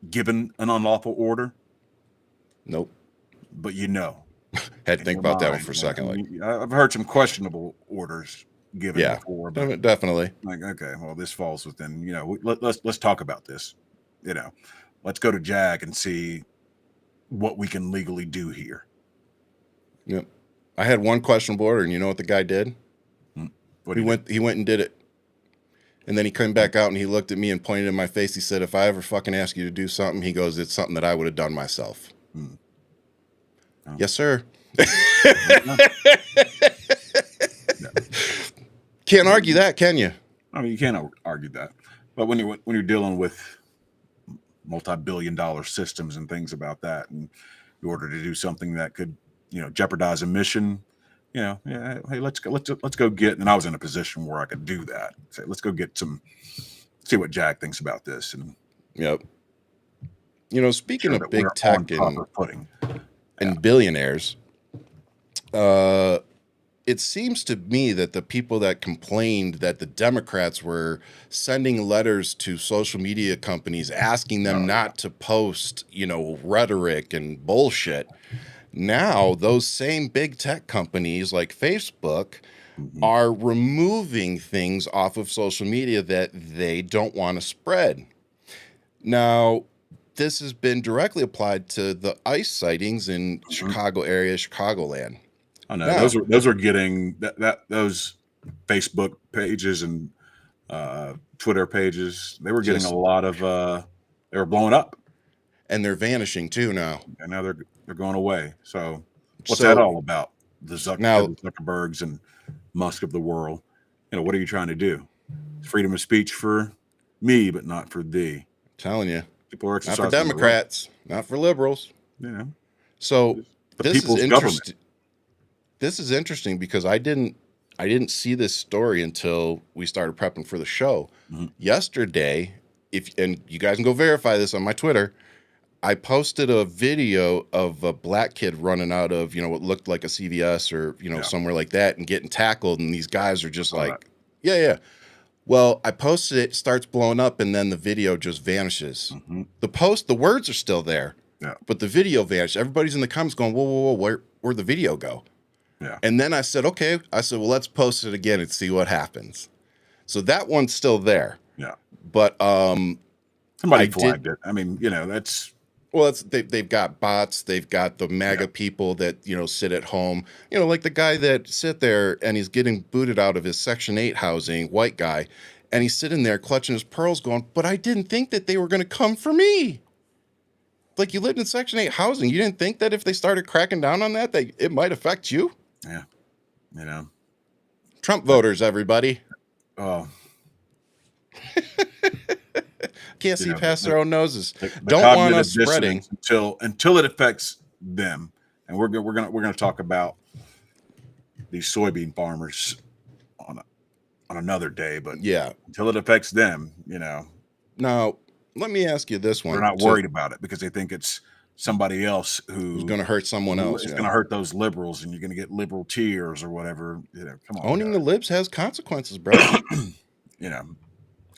given an unlawful order. Nope. But had to think about that one for a second. I've heard some questionable orders given before. But definitely. Like, okay, well, this falls within. Let's talk about this. Let's go to JAG and see what we can legally do here. Yep. I had one questionable order, and you know what the guy did? He went and did it. And then he came back out and he looked at me and pointed in my face. He said, if I ever fucking ask you to do something, he goes, it's something that I would have done myself. Oh. Yes, sir. Can't argue that, can you? I mean, you can't argue that. But when you're dealing with multi-billion-dollar systems and things about that, and in order to do something that could, jeopardize a mission, hey, let's go get. And I was in a position where I could do that. Say, let's go get see what Jack thinks about this. And yep. Speaking of big tech and billionaires, it seems to me that the people that complained that the Democrats were sending letters to social media companies asking them not to post, rhetoric and bullshit. Now, those same big tech companies like Facebook are removing things off of social media that they don't want to spread. Now, this has been directly applied to the ICE sightings in Chicago area, Chicagoland. I know those are getting those Facebook pages and Twitter pages. They were getting a lot of. They were blowing up, and they're vanishing too now. And now they're going away. So what's that all about? The Zuckerbergs and Musk of the world. What are you trying to do? Freedom of speech for me, but not for thee. I'm telling you, people are not for Democrats, not for liberals. So this is interesting. This is interesting because I didn't see this story until we started prepping for the show. Yesterday, and you guys can go verify this on my Twitter, I posted a video of a black kid running out of, what looked like a CVS or, somewhere like that and getting tackled. And these guys are just like, yeah, yeah. Well, I posted it, starts blowing up, and then the video just vanishes. Mm-hmm. The words are still there, but the video vanished. Everybody's in the comments going, whoa, where'd the video go? Yeah. And then I said, well, let's post it again and see what happens. So that one's still there. Yeah. But somebody flagged it. I mean, that's... Well, they've got bots. They've got the MAGA people that, sit at home. Like the guy that sit there and he's getting booted out of his Section 8 housing, white guy, and he's sitting there clutching his pearls going, but I didn't think that they were going to come for me. Like, you lived in Section 8 housing. You didn't think that if they started cracking down on that it might affect you? Yeah. Trump voters, everybody. Oh. Can't see past their own noses. The Don't want us spreading until it affects them. And we're gonna talk about these soybean farmers on another day. But until it affects them, Now, let me ask you this one. They're not worried about it because they think it's somebody else who's going to hurt someone else. It's going to hurt those liberals, and you're going to get liberal tears or whatever. Come on. Owning the libs has consequences, bro.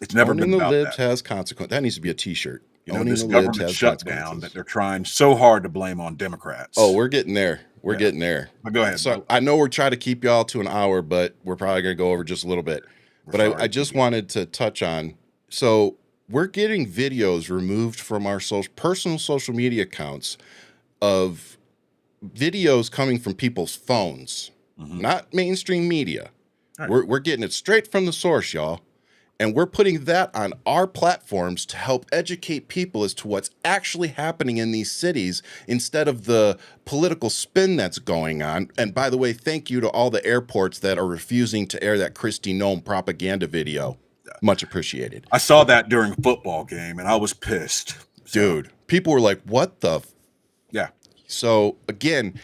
It's never been about the libs that. has consequences. That needs to be a T-shirt. Owning this government shutdown that they're trying so hard to blame on Democrats. Oh, we're getting there. We're getting there. But go ahead. So I know we're trying to keep y'all to an hour, but we're probably going to go over just a little bit. But I just wanted to touch on. So we're getting videos removed from our personal social media accounts of videos coming from people's phones, not mainstream media. Right. We're getting it straight from the source, y'all. And we're putting that on our platforms to help educate people as to what's actually happening in these cities instead of the political spin that's going on. And by the way, thank you to all the airports that are refusing to air that Kristi Noem propaganda video. Much appreciated. I saw that during a football game, and I was pissed. Dude, people were like, what the? Yeah. So, again,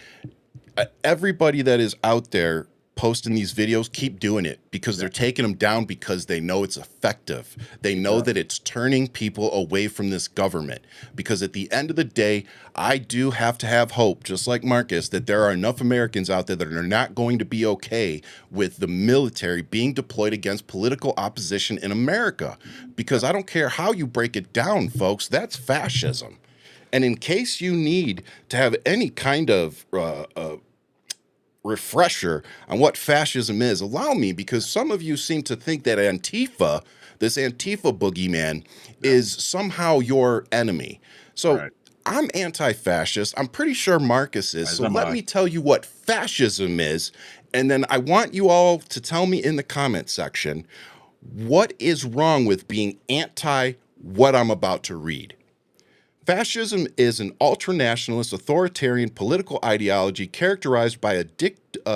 everybody that is out there posting these videos, keep doing it because they're taking them down because they know it's effective. They know that it's turning people away from this government. Because at the end of the day, I do have to have hope, just like Marcus, that there are enough Americans out there that are not going to be okay with the military being deployed against political opposition in America. Because I don't care how you break it down, folks, that's fascism. And in case you need to have any kind of refresher on what fascism is, allow me, because some of you seem to think that this Antifa boogeyman is somehow your enemy. So I'm anti-fascist. I'm pretty sure Marcus is. So let me tell you what fascism is. And then I want you all to tell me in the comment section, what is wrong with being anti what I'm about to read? Fascism is an ultranationalist, authoritarian political ideology characterized by a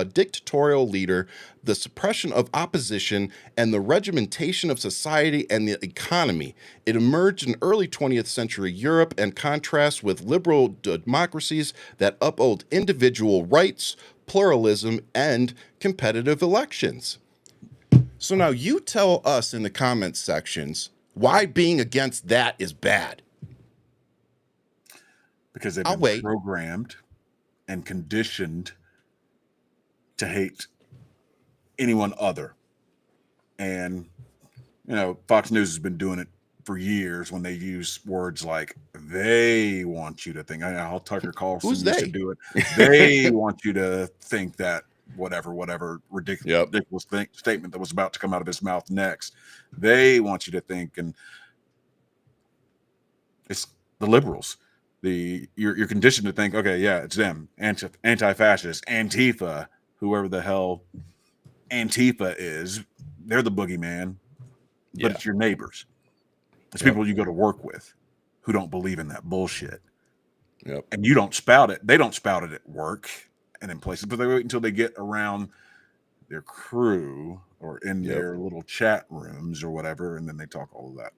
dictatorial leader, the suppression of opposition, and the regimentation of society and the economy. It emerged in early 20th century Europe and contrasts with liberal democracies that uphold individual rights, pluralism, and competitive elections. So now you tell us in the comments sections why being against that is bad. Because they've been programmed and conditioned to hate anyone other. And, Fox News has been doing it for years when they use words like, they want you to think. I'll Tucker Carlson used to do it. They want you to think that whatever ridiculous statement that was about to come out of his mouth next. They want you to think. And it's the liberals. You're conditioned to think, okay, yeah, it's them, anti-fascist, Antifa, whoever the hell Antifa is, they're the boogeyman, but it's your neighbors. It's people you go to work with who don't believe in that bullshit. And you don't spout it. They don't spout it at work and in places, but they wait until they get around their crew or in their little chat rooms or whatever, and then they talk all of that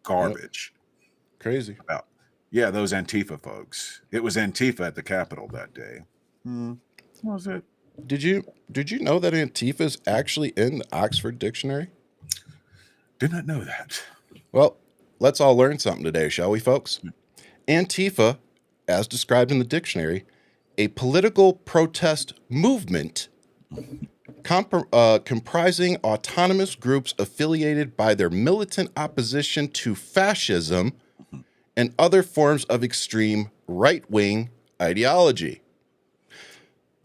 garbage. Crazy. About those Antifa folks. It was Antifa at the Capitol that day. What was it? Did you know that Antifa is actually in the Oxford Dictionary? Did not know that. Well, let's all learn something today, shall we, folks? Antifa, as described in the dictionary, a political protest movement comprising autonomous groups affiliated by their militant opposition to fascism and other forms of extreme right-wing ideology.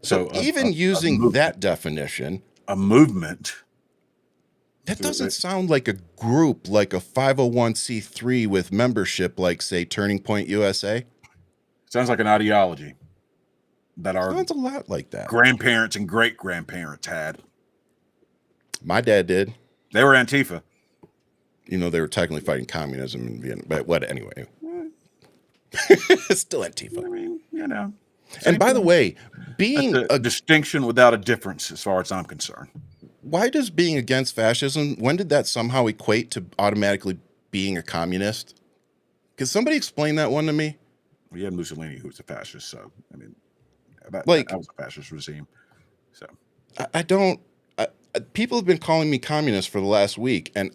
So even using that definition, a movement, that doesn't sound like a group, like a 501c3 with membership, like, say, Turning Point USA. Sounds like an ideology that sounds a lot like that. Grandparents and great-grandparents had. My dad did. They were Antifa. You know, they were technically fighting communism in Vietnam, but what anyway? Still Antifa. I mean, you know. And by the way, being a distinction without a difference, as far as I'm concerned. Why does being against fascism, when did that somehow equate to automatically being a communist? Could somebody explain that one to me? Well, you had Mussolini, who was a fascist, so I mean, that was a fascist regime. So I don't. People have been calling me communist for the last week, and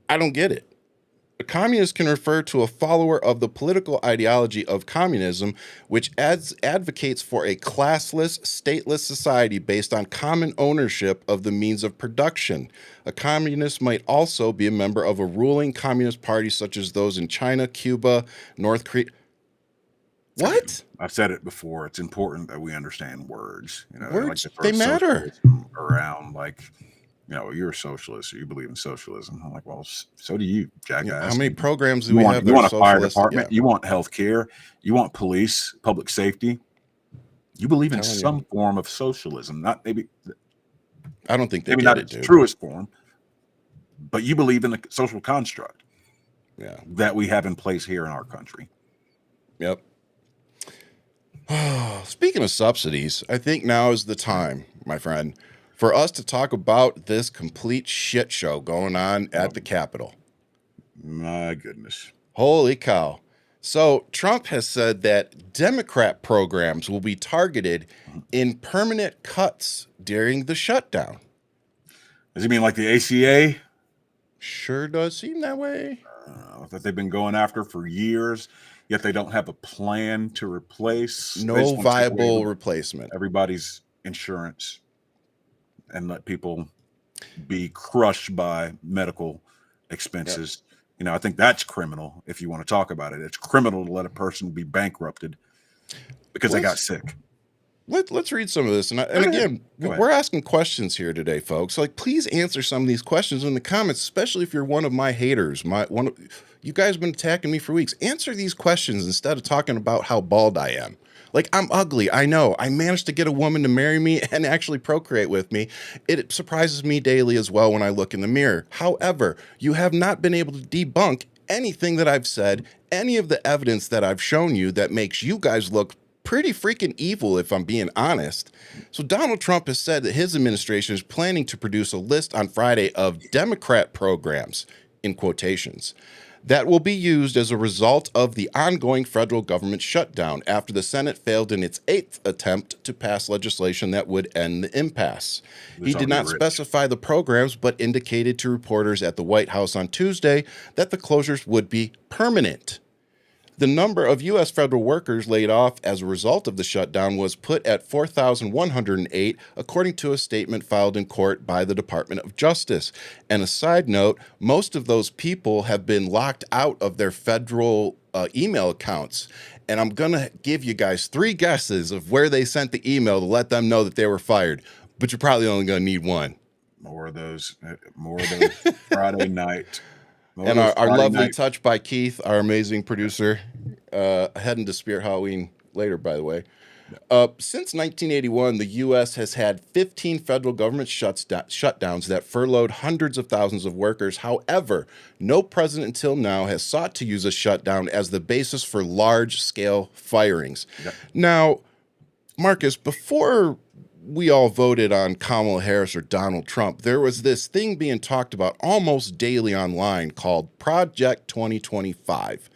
I don't get it. A communist can refer to a follower of the political ideology of communism, which advocates for a classless, stateless society based on common ownership of the means of production. A communist might also be a member of a ruling communist party, such as those in China, Cuba, North Korea. What? I've said it before. It's important that we understand words. You know, words, they matter. Around, like, you know, you're a socialist, or you believe in socialism. I'm like, well, so do you, jackass. Yeah, how many programs do we have? You want a fire department? Yeah. You want health care? You want police, public safety? You believe in some form of socialism, not maybe. I don't think they maybe not its truest form, but you believe in the social construct. Yeah, that we have in place here in our country. Yep. Speaking of subsidies, I think now is the time, my friend, for us to talk about this complete shit show going on at the Capitol. My goodness. Holy cow. So Trump has said that Democrat programs will be targeted in permanent cuts during the shutdown. Does he mean like the ACA? Sure does seem that way. That they've been going after for years, yet they don't have a plan to replace. No viable replacement. Everybody's insurance and let people be crushed by medical expenses. Yep. You know, I think that's criminal if you want to talk about it. It's criminal to let a person be bankrupted because they got sick. Let's read some of this. And again, we're asking questions here today, folks. Like, please answer some of these questions in the comments, especially if you're one of my haters. You guys have been attacking me for weeks. Answer these questions instead of talking about how bald I am. Like, I'm ugly. I know. I managed to get a woman to marry me and actually procreate with me. It surprises me daily as well when I look in the mirror. However, you have not been able to debunk anything that I've said, any of the evidence that I've shown you that makes you guys look pretty freaking evil, if I'm being honest. So Donald Trump has said that his administration is planning to produce a list on Friday of Democrat programs, in quotations, that will be used as a result of the ongoing federal government shutdown after the Senate failed in its 8th attempt to pass legislation that would end the impasse. He did not specify the programs, but indicated to reporters at the White House on Tuesday that the closures would be permanent. The number of U.S. federal workers laid off as a result of the shutdown was put at 4,108, according to a statement filed in court by the Department of Justice. And a side note, most of those people have been locked out of their federal email accounts. And I'm going to give you guys 3 guesses of where they sent the email to let them know that they were fired. But you're probably only going to need one. More of those Friday night. And our lovely touch by Keith, our amazing producer, heading to Spirit Halloween later, by the way. Since 1981, the U.S. has had 15 federal government shutdowns that furloughed hundreds of thousands of workers. However, no president until now has sought to use a shutdown as the basis for large-scale firings. Yep. Now, Marcus, before we all voted on Kamala Harris or Donald Trump, there was this thing being talked about almost daily online called Project 2025.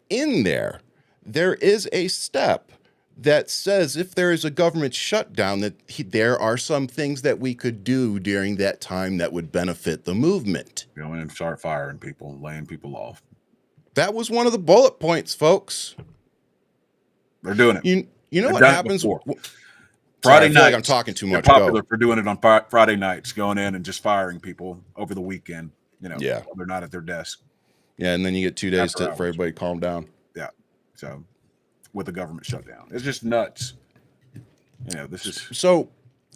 In there is a step that says if there is a government shutdown, that there are some things that we could do during that time that would benefit the movement. Go in and start firing people, laying people off. That was one of the bullet points, folks. They're doing it. You know what happens? Friday nights. Like I'm talking too much. They're popular for doing it on Friday nights, going in and just firing people over the weekend. While they're not at their desk. Yeah, and then you get 2 days for everybody to calm down. Yeah. So with the government shutdown, it's just nuts. This is so.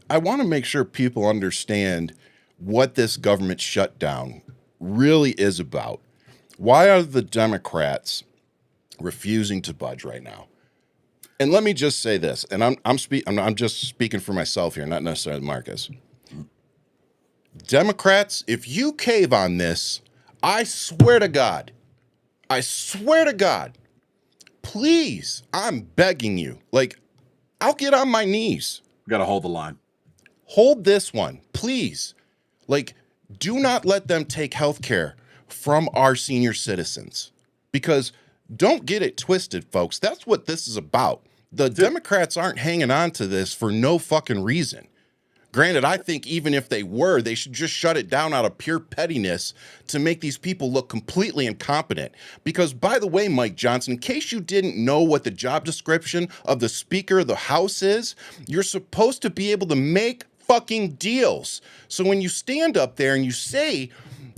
I want to make sure people understand what this government shutdown really is about. Why are the Democrats refusing to budge right now? And let me just say this, and I'm just speaking for myself here, not necessarily Marcus. Democrats, if you cave on this, I swear to God, please, I'm begging you, I'll get on my knees. Got to hold the line. Hold this one, please. Do not let them take health care from our senior citizens. Because don't get it twisted, folks. That's what this is about. The Democrats aren't hanging on to this for no fucking reason. Granted, I think even if they were, they should just shut it down out of pure pettiness to make these people look completely incompetent. Because, by the way, Mike Johnson, in case you didn't know what the job description of the Speaker of the House is, you're supposed to be able to make fucking deals. So when you stand up there and you say,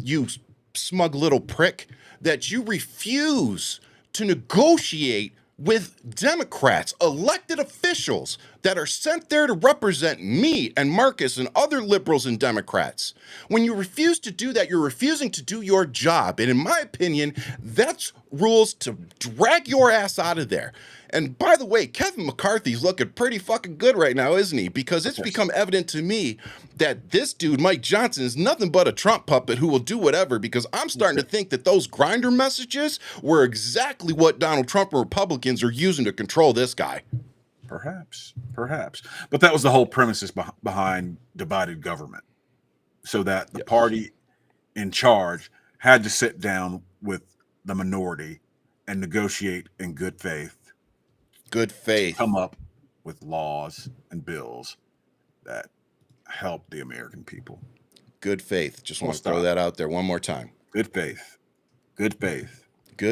you smug little prick, that you refuse to negotiate with Democrats, elected officials that are sent there to represent me and Marcus and other liberals and Democrats. When you refuse to do that, you're refusing to do your job. And in my opinion, that's rules to drag your ass out of there. And by the way, Kevin McCarthy's looking pretty fucking good right now, isn't he? Because it's become evident to me that this dude, Mike Johnson, is nothing but a Trump puppet who will do whatever, because I'm starting to think that those grinder messages were exactly what Donald Trump and Republicans are using to control this guy. Perhaps. But that was the whole premises behind divided government, so that the party in charge had to sit down with the minority and negotiate in good faith. Come up with laws and bills that help the American people. Good faith. Just want to throw that out there one more time. Good faith. Good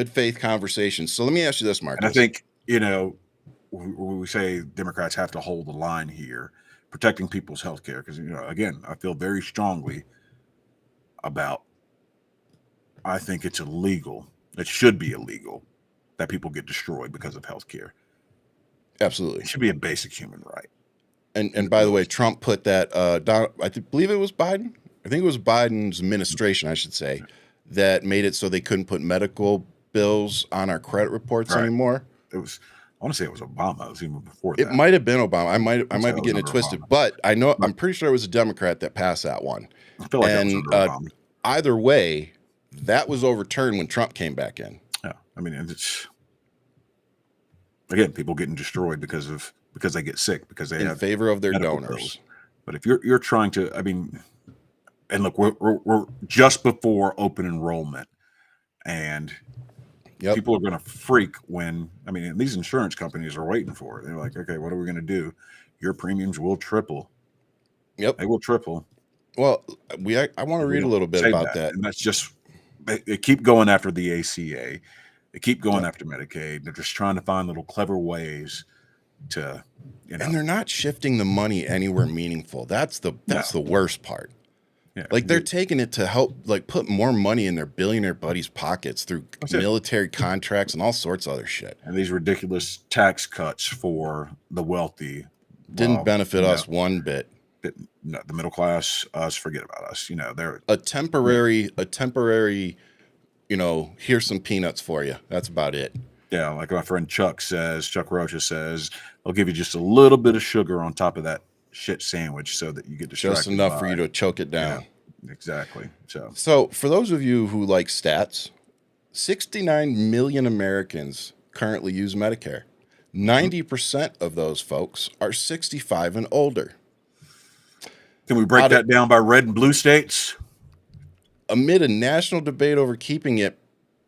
faith conversations. So let me ask you this, Marcus. And I think, we say Democrats have to hold the line here, protecting people's health care. Because, again, I feel very strongly about, I think it's illegal. It should be illegal that people get destroyed because of health care. Absolutely. It should be a basic human right. And by the way, Trump put that, I believe it was Biden. I think it was Biden's administration, I should say, that made it so they couldn't put medical bills on our credit reports anymore. I want to say it was Obama. It was even before that. It might have been Obama. I might be getting it twisted, but I'm pretty sure it was a Democrat that passed that one. I feel like that was Obama. Either way, that was overturned when Trump came back in. Yeah, I mean, it's again, people getting destroyed because they get sick, because they in have favor of their donors. Bills. But if you're trying to, and look, we're just before open enrollment, and people are going to freak when, these insurance companies are waiting for it. They're like, okay, what are we going to do? Your premiums will triple. Yep, they will triple. Well, I want to read a little bit about that. And that's just, they keep going after the ACA. They keep going after Medicaid. They're just trying to find little clever ways to, And they're not shifting the money anywhere meaningful. That's the worst part. Yeah, they're taking it to help, put more money in their billionaire buddies' pockets through military contracts and all sorts of other shit. And these ridiculous tax cuts for the wealthy didn't benefit us one bit. No, the middle class, us, forget about us. They're a temporary, here's some peanuts for you. That's about it. Yeah, like my friend Chuck Rocha says, they'll give you just a little bit of sugar on top of that shit sandwich so that you get distracted. Just enough for you to choke it down. Yeah, exactly. So for those of you who like stats, 69 million Americans currently use Medicare. 90% of those folks are 65 and older. Can we break that down by red and blue states? Amid a national debate over keeping it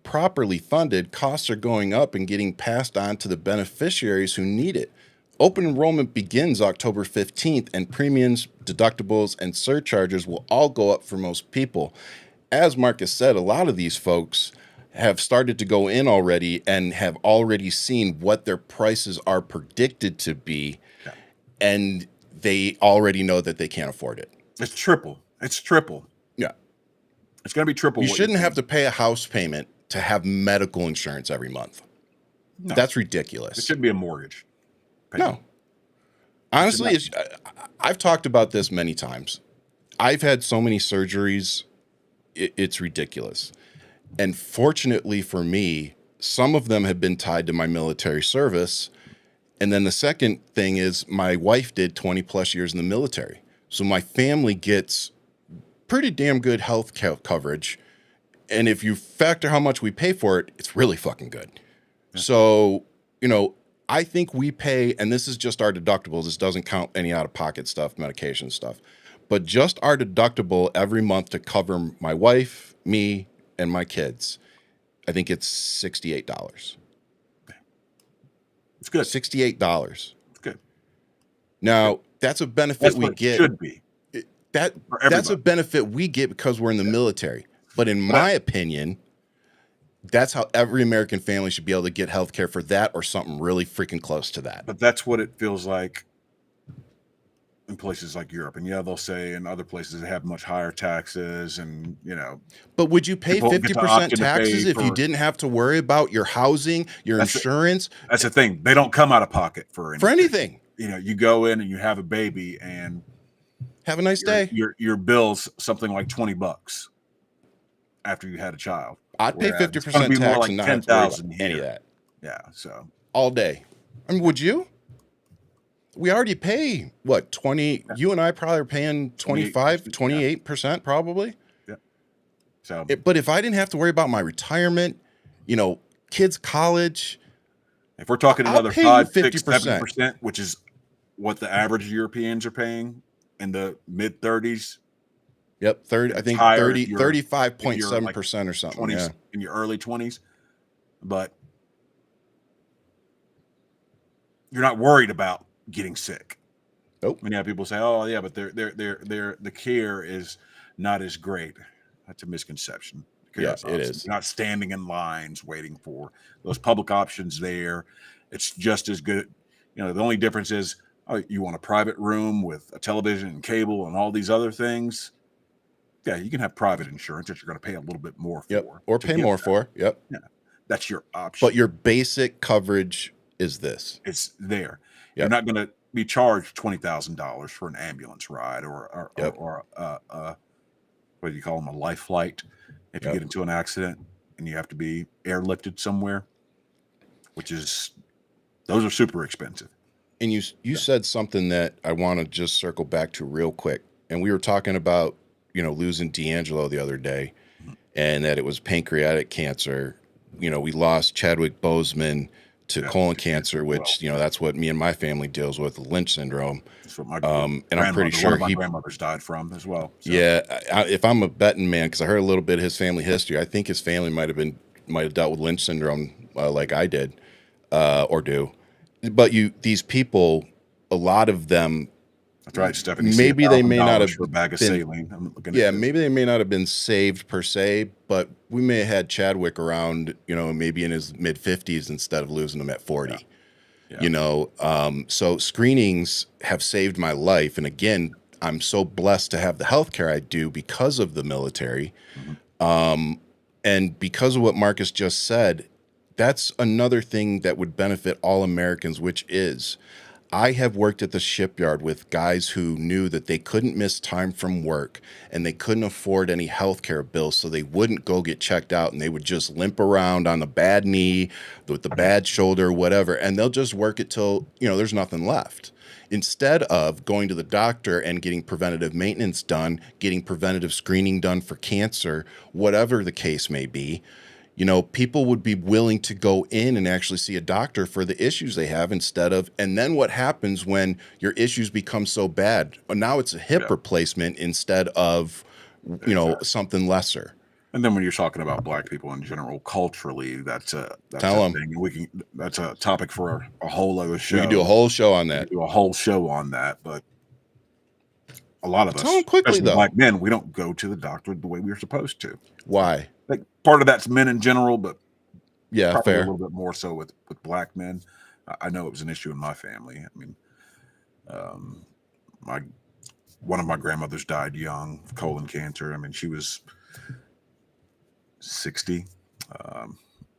properly funded, costs are going up and getting passed on to the beneficiaries who need it. Open enrollment begins October 15th, and premiums, deductibles, and surcharges will all go up for most people. As Marcus said, a lot of these folks have started to go in already and have already seen what their prices are predicted to be, and they already know that they can't afford it. It's triple. Yeah. It's going to be triple. You shouldn't have to pay a house payment to have medical insurance every month. No. That's ridiculous. It shouldn't be a mortgage payment. No. Honestly, I've talked about this many times. I've had so many surgeries, it's ridiculous. And fortunately for me, some of them have been tied to my military service. And then the second thing is my wife did 20 plus years in the military. So my family gets pretty damn good health coverage. And if you factor how much we pay for it, it's really fucking good. Yeah. So, I think we pay, and this is just our deductibles. This doesn't count any out-of-pocket stuff, medication stuff. But just our deductible every month to cover my wife, me, and my kids, I think it's $68. It's good. $68. It's good. Now, that's a benefit we get. Should be. That's a benefit we get because we're in the military. But in my opinion, that's how every American family should be able to get health care for that or something really freaking close to that. But that's what it feels like in places like Europe. And they'll say in other places they have much higher taxes and, But would you pay 50% taxes if you didn't have to worry about your housing, your insurance? That's the thing. They don't come out of pocket for anything. You go in and you have a baby and have a nice day. Your bill's something like $20 after you had a child. I'd pay 50% tax and not have to worry about any of that. Yeah, so all day. I mean, would you? We already pay what 20? Yeah. You and I probably are paying 28% probably. Yeah. So, but if I didn't have to worry about my retirement, kids' college, if we're talking another 5, 6, 7%, which is what the average Europeans are paying in the mid 30s. Yep, 30. I think 35.7% or something. 20s, yeah, in your early 20s, but you're not worried about getting sick. Nope. Many people say, "Oh, yeah, but the care is not as great." That's a misconception. Yeah, it is. You're not standing in lines waiting for those public options there. It's just as good. The only difference is you want a private room with a television and cable and all these other things. Yeah, you can have private insurance that you're going to pay a little bit more for. Or pay more for. Yep. Yeah, that's your option. But your basic coverage is this. It's there. Yep. You're not going to be charged $20,000 for an ambulance ride or what do you call them, a life flight if you get into an accident and you have to be airlifted somewhere, those are super expensive. And you said something that I want to just circle back to real quick. And we were talking about losing D'Angelo the other day, and that it was pancreatic cancer. We lost Chadwick Boseman to colon cancer, which that's what me and my family deals with, Lynch syndrome. That's what my and I'm pretty sure my grandmother's died from as well. So. Yeah, if I'm a betting man, because I heard a little bit of his family history, I think his family might have dealt with Lynch syndrome like I did, or do. But these people, a lot of them. That's right, Stephanie. Maybe they may not have for a bag of saline. Maybe they may not have been saved per se, but we may have had Chadwick around, maybe in his mid 50s instead of losing him at 40. Yeah. So screenings have saved my life, and again, I'm so blessed to have the healthcare I do because of the military, and because of what Marcus just said. That's another thing that would benefit all Americans, which is. I have worked at the shipyard with guys who knew that they couldn't miss time from work and they couldn't afford any healthcare bills, so they wouldn't go get checked out and they would just limp around on the bad knee with the bad shoulder, whatever, and they'll just work it till, there's nothing left. Instead of going to the doctor and getting preventative maintenance done, getting preventative screening done for cancer, whatever the case may be, people would be willing to go in and actually see a doctor for the issues they have instead of, and then what happens when your issues become so bad? Well, now it's a hip replacement instead of, something lesser. And then when you're talking about Black people in general, culturally, that's a thing. That's a topic for a whole other show. We can do a whole show on that. But a lot of us, quickly, especially Black men, we don't go to the doctor the way we were supposed to. Why? Like part of that's men in general, but Yeah, probably a fair. little bit more so with black men. I know it was an issue in my family. I mean, my one of my grandmothers died young, colon cancer. I mean, she was 60.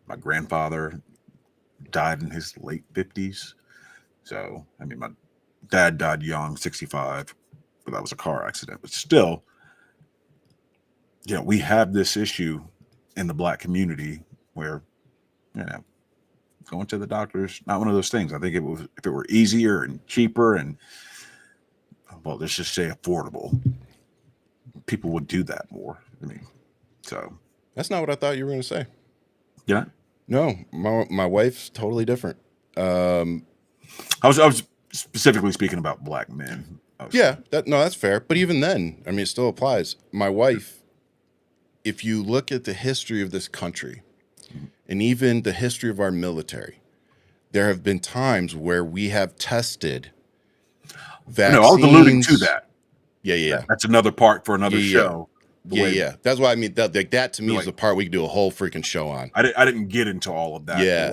My grandfather died in his late 50s. So, I mean, my dad died young, 65, but that was a car accident. But still, we have this issue in the black community where, going to the doctor is not one of those things. I think if it were easier and cheaper and, well, let's just say affordable, people would do that more. I mean, so. That's not what I thought you were going to say. Yeah. No, my wife's totally different. I was specifically speaking about black men. Yeah, that's fair. But even then, I mean, it still applies. My wife, if you look at the history of this country and even the history of our military, there have been times where we have tested vaccines. No, I was alluding to that. Yeah. That's another part for another show. Yeah. That's why I mean that to me is a part we could do a whole freaking show on. I didn't get into all of that. Yeah,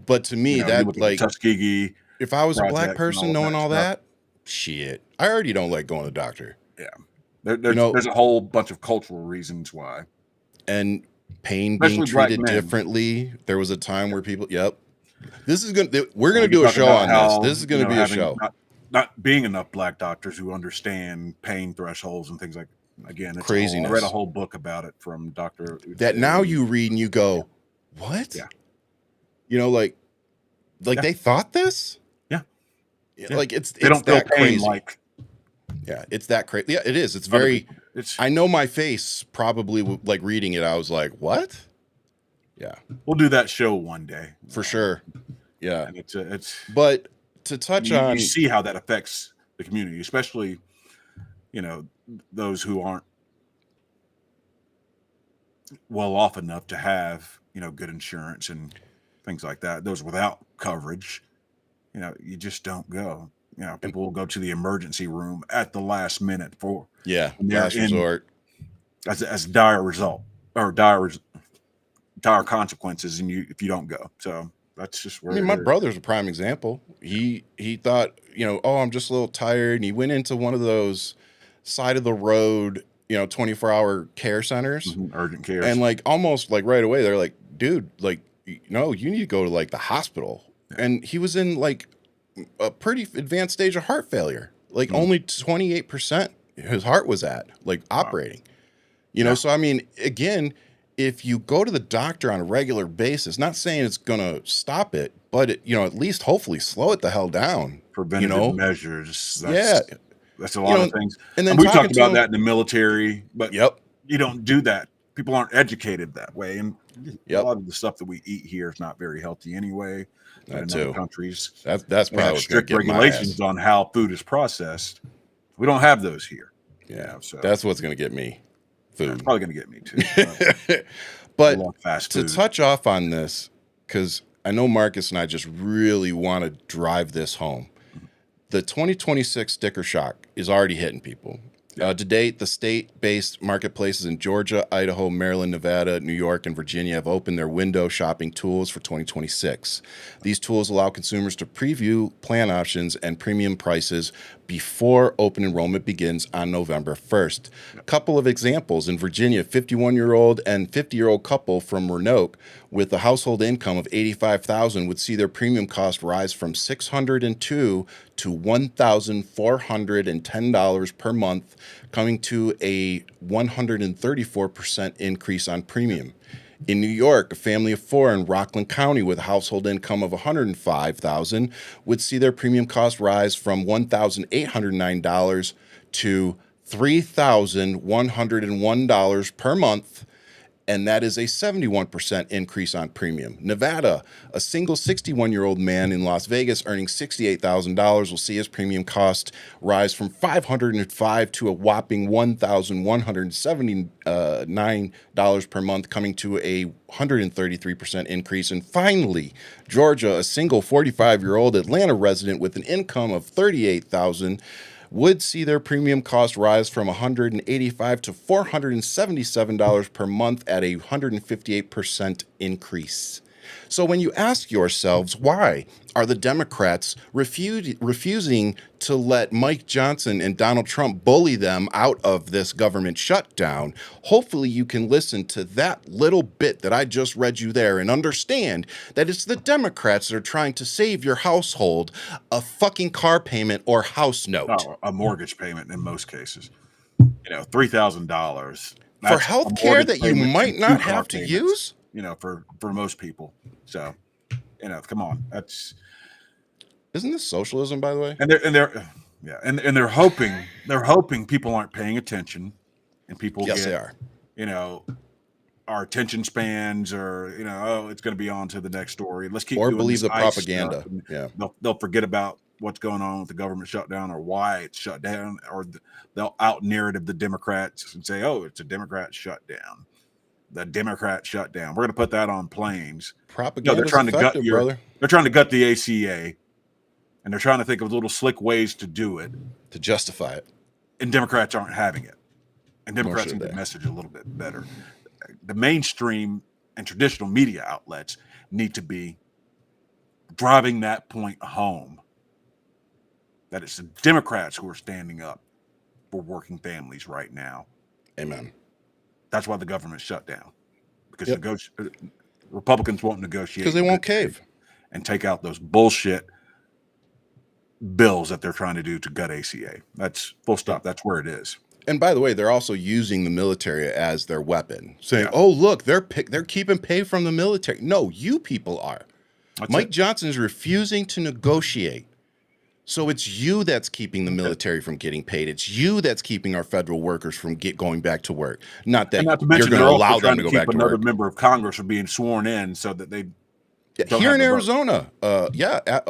but to me that like Tuskegee. If I was a black person knowing all that, shit, I already don't like going to the doctor. Yeah, there's a whole bunch of cultural reasons why, and pain being treated differently. There was a time where people, we're gonna do a show on this. This is gonna be a show. Not being enough black doctors who understand pain thresholds and things like. Again, it's craziness. I read a whole book about it from Dr. That now you read and you go, what? Yeah. Like they thought this? Yeah. Like it's they don't that feel pain crazy. like. Yeah, it's that crazy. Yeah, it is. It's very. I know my face probably like reading it. I was like, what? Yeah. We'll do that show one day for sure. Yeah. And it's. But to touch on, you see how that affects the community, especially, those who aren't well off enough to have, good insurance and things like that. Those without coverage, you just don't go. People will go to the emergency room at the last minute for last resort as dire result or dire consequences, and if you don't go. So that's just where. I mean, my brother's a prime example. He thought, I'm just a little tired, and he went into one of those side of the road, 24-hour care centers, urgent care, and like almost like right away they're like, dude, like, no, you need to go to like the hospital. And he was in like a pretty advanced stage of heart failure, like only 28% his heart was at like operating. So I mean, again, if you go to the doctor on a regular basis, not saying it's gonna stop it, but at least hopefully slow it the hell down. Preventative measures. That's a lot of things. And then we talked about that in the military, but you don't do that. People aren't educated that way. And a lot of the stuff that we eat here is not very healthy anyway. In other countries. That's probably strict regulations on how food is processed. We don't have those here. Yeah. So that's what's gonna get me. Food. It's probably gonna get me too. But to touch off on this, because I know Marcus and I just really want to drive this home. The 2026 sticker shock is already hitting people. To date, the state-based marketplaces in Georgia, Idaho, Maryland, Nevada, New York, and Virginia have opened their window shopping tools for 2026. These tools allow consumers to preview plan options and premium prices before open enrollment begins on November 1st. A couple of examples. In Virginia, 51-year-old and 50-year-old couple from Roanoke with a household income of $85,000 would see their premium cost rise from $602 to $1,410 per month, coming to a 134% increase on premium. In New York, a family of four in Rockland County with a household income of $105,000 would see their premium cost rise from $1,809 to $3,101 per month, and that is a 71% increase on premium. Nevada, a single 61-year-old man in Las Vegas earning $68,000 will see his premium cost rise from $505 to a whopping $1,179 per month, coming to a 133% increase. And finally, Georgia, a single 45-year-old Atlanta resident with an income of $38,000 would see their premium cost rise from $185 to $477 per month at a 158% increase. So when you ask yourselves why are the Democrats refusing to let Mike Johnson and Donald Trump bully them out of this government shutdown, hopefully you can listen to that little bit that I just read you there and understand that it's the Democrats that are trying to save your household a fucking car payment or house note. Oh, a mortgage payment in most cases. $3,000 for health care that you might not have to use. For most people. So, come on, isn't this socialism, by the way? And they're hoping people aren't paying attention, and people they are. Our attention spans, or it's going to be on to the next story. Let's keep or doing believe the propaganda. Yeah, they'll forget about what's going on with the government shutdown or why it's shut down, or they'll out narrative the Democrats and say, "Oh, it's a Democrat shutdown." The Democrat shutdown. We're going to put that on planes. Propaganda. They're trying to gut brother. They're trying to gut the ACA, and they're trying to think of little slick ways to do it, to justify it. And Democrats aren't having it. And Democrats need to message a little bit better. The mainstream and traditional media outlets need to be driving that point home. That it's the Democrats who are standing up for working families right now. Amen. That's why the government shut down, because Republicans won't negotiate because they won't cave and take out those bullshit bills that they're trying to do to gut ACA. That's full stop. That's where it is. And by the way, they're also using the military as their weapon, saying, "Oh, look, they're keeping pay from the military." No, you people are. Mike Johnson is refusing to negotiate. So it's you that's keeping the military from getting paid. It's you that's keeping our federal workers from going back to work. Not that you're going to allow them to go back to work. Another member of Congress from being sworn in so that they here in Arizona, Aduleta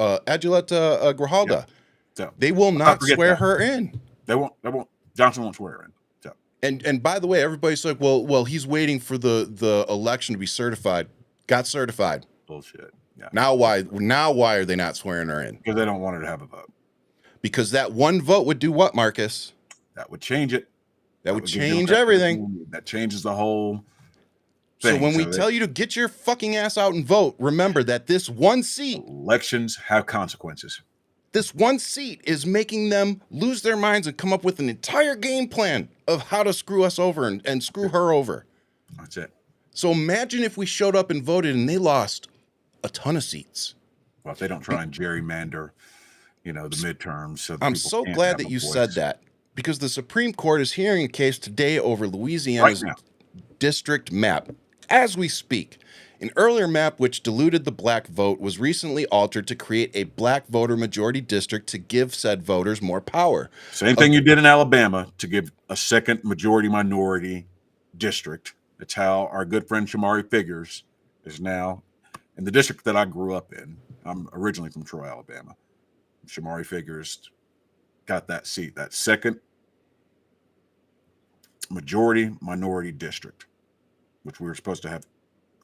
Grijalda, they will not swear her in. They won't. Johnson won't swear her in. So. And by the way, everybody's like, well, he's waiting for the election to be certified. Got certified. Bullshit. Yeah. Now why are they not swearing her in? Because they don't want her to have a vote. Because that one vote would do what, Marcus? That would change it. That would change everything. That changes the whole thing. So when we tell you to get your fucking ass out and vote, remember that this one seat... Elections have consequences. This one seat is making them lose their minds and come up with an entire game plan of how to screw us over and screw her over. That's it. So imagine if we showed up and voted and they lost a ton of seats. Well, if they don't try and gerrymander, the midterms. So I'm so glad that you said that, because the Supreme Court is hearing a case today over Louisiana's district map as we speak. An earlier map which diluted the black vote was recently altered to create a black voter majority district to give said voters more power. Same thing you did in Alabama to give a second majority minority district. That's how our good friend Shamari Figures is now in the district that I grew up in. I'm originally from Troy, Alabama. Shamari Figures got that seat, that second majority minority district, which we were supposed to have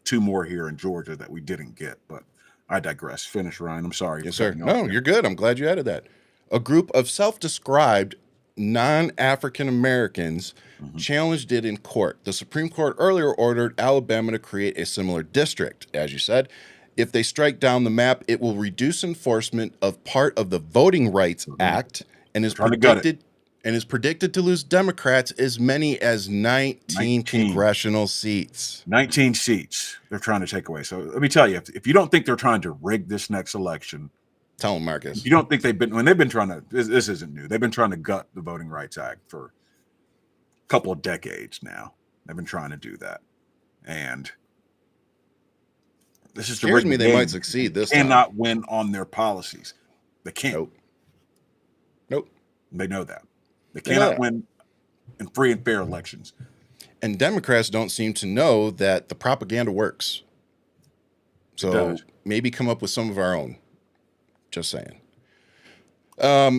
2 more here in Georgia that we didn't get. But I digress. Finish, Ryan. I'm sorry. Yes, sir. No, you're good. I'm glad you added that. A group of self-described non-African Americans challenged it in court. The Supreme Court earlier ordered Alabama to create a similar district. As you said, if they strike down the map, it will reduce enforcement of part of the Voting Rights Act and is predicted to lose Democrats as many as 19 congressional seats. 19 seats they're trying to take away. So let me tell you, if you don't think they're trying to rig this next election, tell them, Marcus. If you don't think they've been trying to, this isn't new. They've been trying to gut the Voting Rights Act for a couple of decades now. They've been trying to do that. And this is scares me they might succeed this time. Cannot win on their policies. They can't. Nope. They know that. They cannot win in free and fair elections. And Democrats don't seem to know that the propaganda works. So maybe come up with some of our own. Just saying.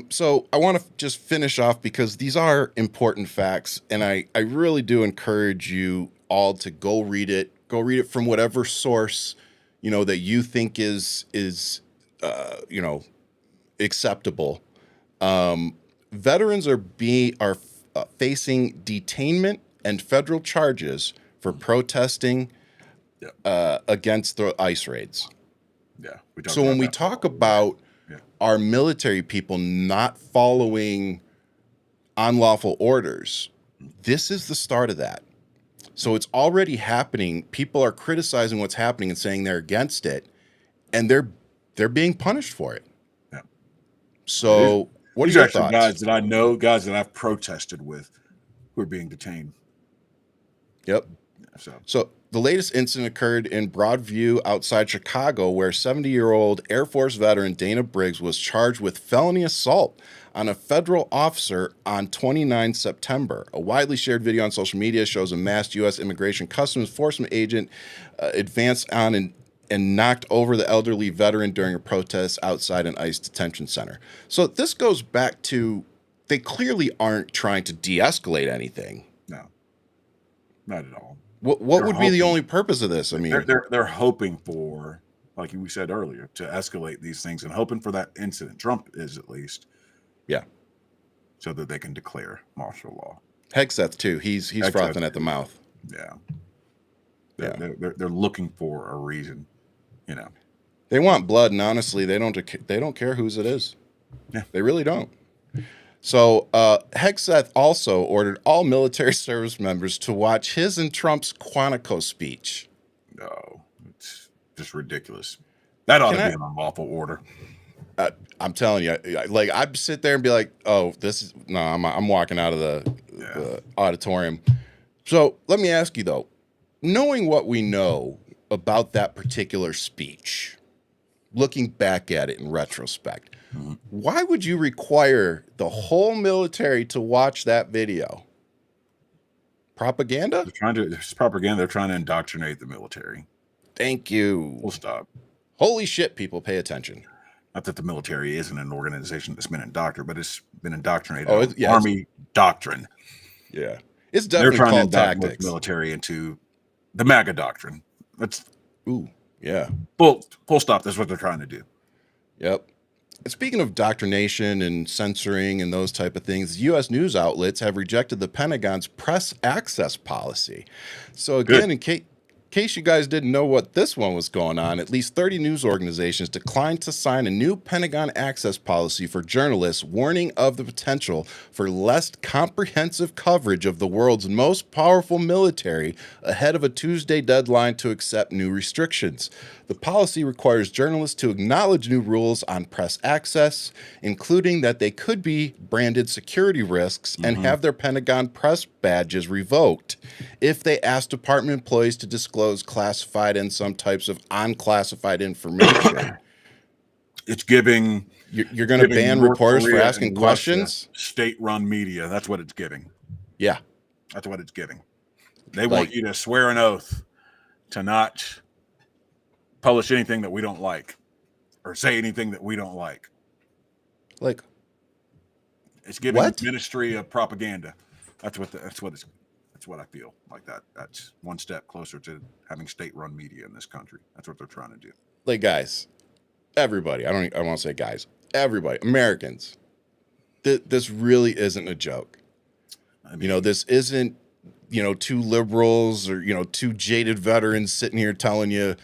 So I want to just finish off because these are important facts. And I really do encourage you all to go read it. Go read it from whatever source, that you think is acceptable. veterans are facing detainment and federal charges for protesting against the ICE raids. Yeah. So when we talk about our military people not following unlawful orders, this is the start of that. So it's already happening. People are criticizing what's happening and saying they're against it, and they're being punished for it. Yeah. So what are These your are actually thoughts? guys that I know, guys that I've protested with, who are being detained. Yep. Yeah, so the latest incident occurred in Broadview outside Chicago, where 70-year-old Air Force veteran Dana Briggs was charged with felony assault on a federal officer on 29 September. A widely shared video on social media shows a masked U.S. Immigration Customs Enforcement agent advanced on and knocked over the elderly veteran during a protest outside an ICE detention center. So this goes back to, they clearly aren't trying to de-escalate anything. No, not at all. What would be the only purpose of this? I mean, they're hoping for, like we said earlier, to escalate these things and hoping for that incident. Trump is, at least. Yeah. So that they can declare martial law. Hegseth too. He's frothing at the mouth. Yeah. They're looking for a reason. You know. They want blood, and honestly, they don't care whose it is. Yeah. They really don't. So Hegseth also ordered all military service members to watch his and Trump's Quantico speech. No, it's just ridiculous. That ought to be an unlawful order. I'm telling you, like, I'd sit there and be like, "Oh, this is no." I'm walking out of the auditorium. So let me ask you though, knowing what we know about that particular speech, looking back at it in retrospect, why would you require the whole military to watch that video? Propaganda? It's propaganda. They're trying to indoctrinate the military. Thank you. We'll stop. Holy shit, people, pay attention. Not that the military isn't an organization that's been indoctrinated, but it's been indoctrinated. Army doctrine. Yeah. It's definitely trying called to tactics. The military into the MAGA doctrine. That's full stop. That's what they're trying to do. Yep. And speaking of doctrination and censoring and those type of things, U.S. news outlets have rejected the Pentagon's press access policy. So again, in case you guys didn't know what this one was going on, at least 30 news organizations declined to sign a new Pentagon access policy for journalists, warning of the potential for less comprehensive coverage of the world's most powerful military ahead of a Tuesday deadline to accept new restrictions. The policy requires journalists to acknowledge new rules on press access, including that they could be branded security risks and have their Pentagon press badges revoked if they ask department employees to disclose classified and some types of unclassified information. It's giving... You're going to ban reporters for asking questions? State-run media. That's what it's giving. Yeah. That's what it's giving. They want you to swear an oath to not publish anything that we don't like or say anything that we don't like. Like, it's giving ministry of propaganda. That's what I feel like. That's one step closer to having state-run media in this country. That's what they're trying to do. Like, guys, everybody, I want to say guys, everybody, Americans, this really isn't a joke. I mean, this isn't, two liberals or, two jaded veterans sitting here telling you,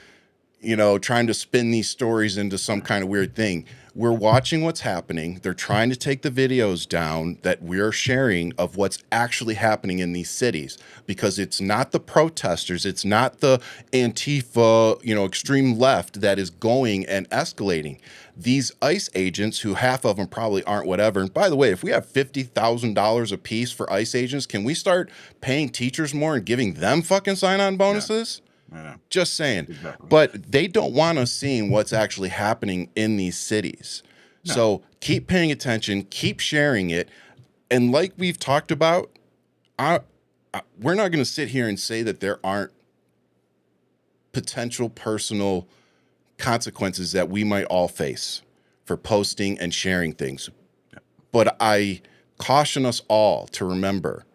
trying to spin these stories into some kind of weird thing. We're watching what's happening. They're trying to take the videos down that we're sharing of what's actually happening in these cities, because it's not the protesters. It's not the Antifa, extreme left that is going and escalating. These ICE agents, who half of them probably aren't whatever. And by the way, if we have $50,000 a piece for ICE agents, can we start paying teachers more and giving them fucking sign-on bonuses? Yeah. Just saying. Exactly. But they don't want us seeing what's actually happening in these cities. No. So keep paying attention, keep sharing it. And like we've talked about, we're not going to sit here and say that there aren't potential personal consequences that we might all face for posting and sharing things. Yeah. But I caution us all to remember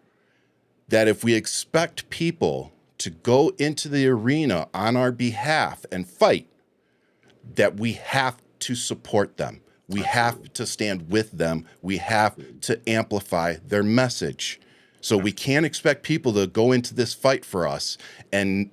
that if we expect people to go into the arena on our behalf and fight, that we have to support them. We have to stand with them. We have to amplify their message. So we can't expect people to go into this fight for us and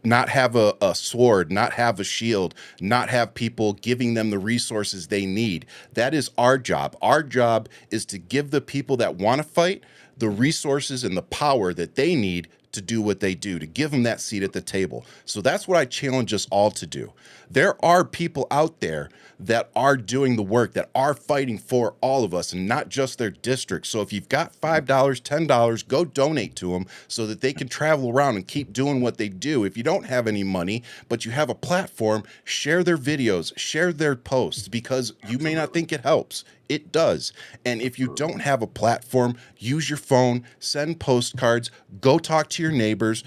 not have a sword, not have a shield, not have people giving them the resources they need. That is our job. Our job is to give the people that want to fight the resources and the power that they need to do what they do, to give them that seat at the table. So that's what I challenge us all to do. There are people out there that are doing the work, that are fighting for all of us and not just their district. So if you've got $5, $10, go donate to them so that they can travel around and keep doing what they do. If you don't have any money, but you have a platform, share their videos, share their posts, because you may not think it helps. It does. And if you don't have a platform, use your phone, send postcards, go talk to your neighbors,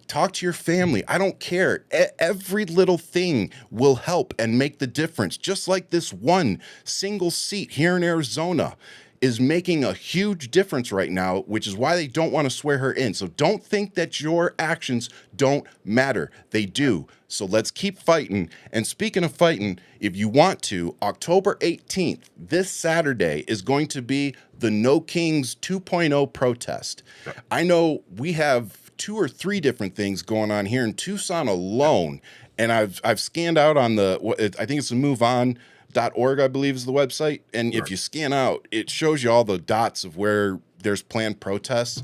talk to your family. I don't care. Every little thing will help and make the difference. Just like this one single seat here in Arizona is making a huge difference right now, which is why they don't want to swear her in. So don't think that your actions don't matter. They do. So let's keep fighting. And speaking of fighting, if you want to, October 18th, this Saturday, is going to be the No Kings 2.0 protest. I know we have 2 or 3 different things going on here in Tucson alone. And I've scanned out on I think it's the MoveOn.org, I believe is the website. And if you scan out, it shows you all the dots of where there's planned protests.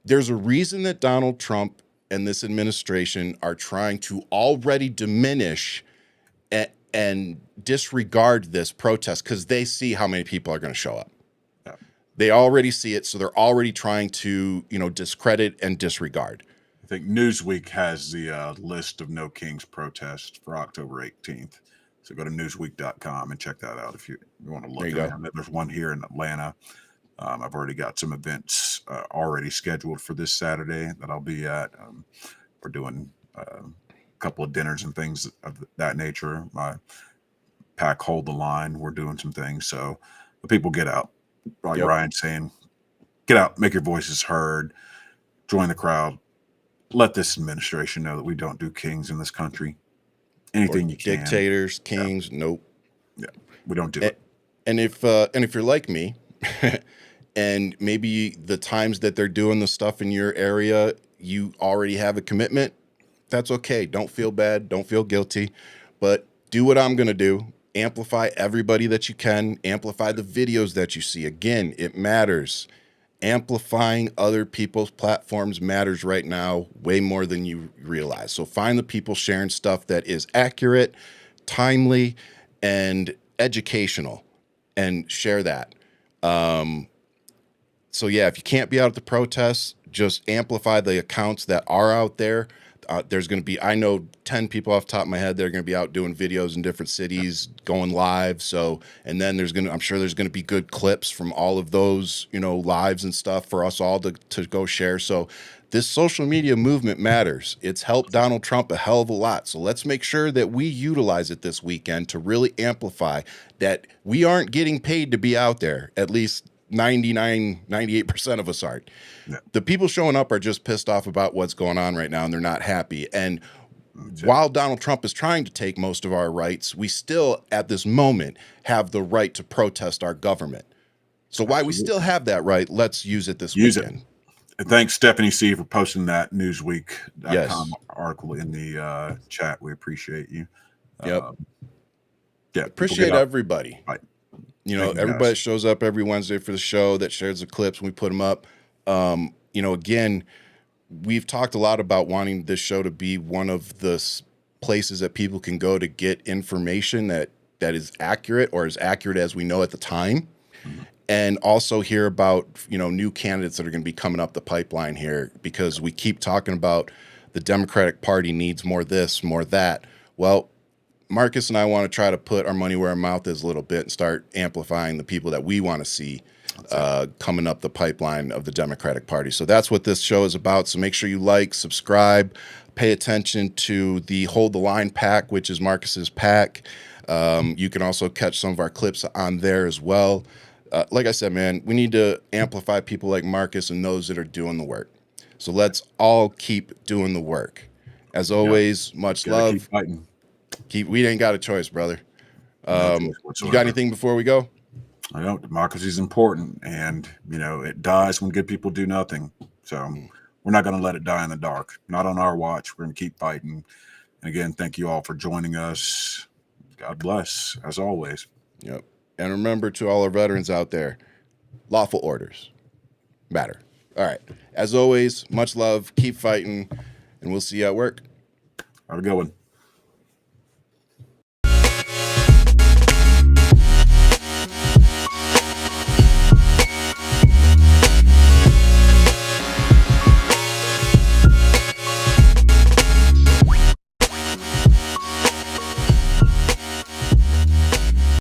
There's a reason that Donald Trump and this administration are trying to already diminish and disregard this protest, because they see how many people are going to show up. Yeah. They already see it, so they're already trying to, discredit and disregard. I think Newsweek has the list of No Kings protests for October 18th. So go to newsweek.com and check that out if you want to look at it. There's one here in Atlanta. I've already got some events already scheduled for this Saturday that I'll be at. We're doing a couple of dinners and things of that nature. My pack Hold the Line, we're doing some things. So the people get out. Like Ryan's saying, get out, make your voices heard, join the crowd. Let this administration know that we don't do kings in this country. Anything you can. Dictators, kings, nope. Yeah, we don't do it. And if you're like me, and maybe the times that they're doing the stuff in your area, you already have a commitment, that's okay. Don't feel bad. Don't feel guilty. But do what I'm going to do. Amplify everybody that you can. Amplify the videos that you see. Again, it matters. Amplifying other people's platforms matters right now way more than you realize. So find the people sharing stuff that is accurate, timely, and educational, and share that. So yeah, if you can't be out at the protests, just amplify the accounts that are out there. There's going to be, I know 10 people off the top of my head that are going to be out doing videos in different cities, going live. So, and then I'm sure there's going to be good clips from all of those, lives and stuff for us all to go share. So this social media movement matters. It's helped Donald Trump a hell of a lot. So let's make sure that we utilize it this weekend to really amplify that we aren't getting paid to be out there. At least 98% of us aren't. Yeah. The people showing up are just pissed off about what's going on right now, and they're not happy. And while Donald Trump is trying to take most of our rights, we still, at this moment, have the right to protest our government. So while we still have that right, let's use it this weekend. And thanks, Stephanie C., for posting that Newsweek.com article in the chat. We appreciate you. Appreciate everybody. Right. Everybody that shows up every Wednesday for the show, that shares the clips, and we put them up. Again, we've talked a lot about wanting this show to be one of the places that people can go to get information that is accurate, or as accurate as we know at the time. Mm-hmm. And also hear about, new candidates that are going to be coming up the pipeline here, because we keep talking about the Democratic Party needs more this, more that. Well, Marcus and I want to try to put our money where our mouth is a little bit and start amplifying the people that we want to see coming up the pipeline of the Democratic Party. So that's what this show is about. So make sure you like, subscribe, pay attention to the Hold the Line pack, which is Marcus's pack. You can also catch some of our clips on there as well. Like I said, man, we need to amplify people like Marcus and those that are doing the work. So let's all keep doing the work. As always, much love. Keep fighting. We ain't got a choice, brother. No choice You whatsoever. got anything before we go? I know democracy is important, and it dies when good people do nothing. So we're not going to let it die in the dark. Not on our watch. We're going to keep fighting. And again, thank you all for joining us. God bless, as always. Yep. And remember, to all our veterans out there, lawful orders matter. All right. As always, much love. Keep fighting, and we'll see you at work. Have a good one.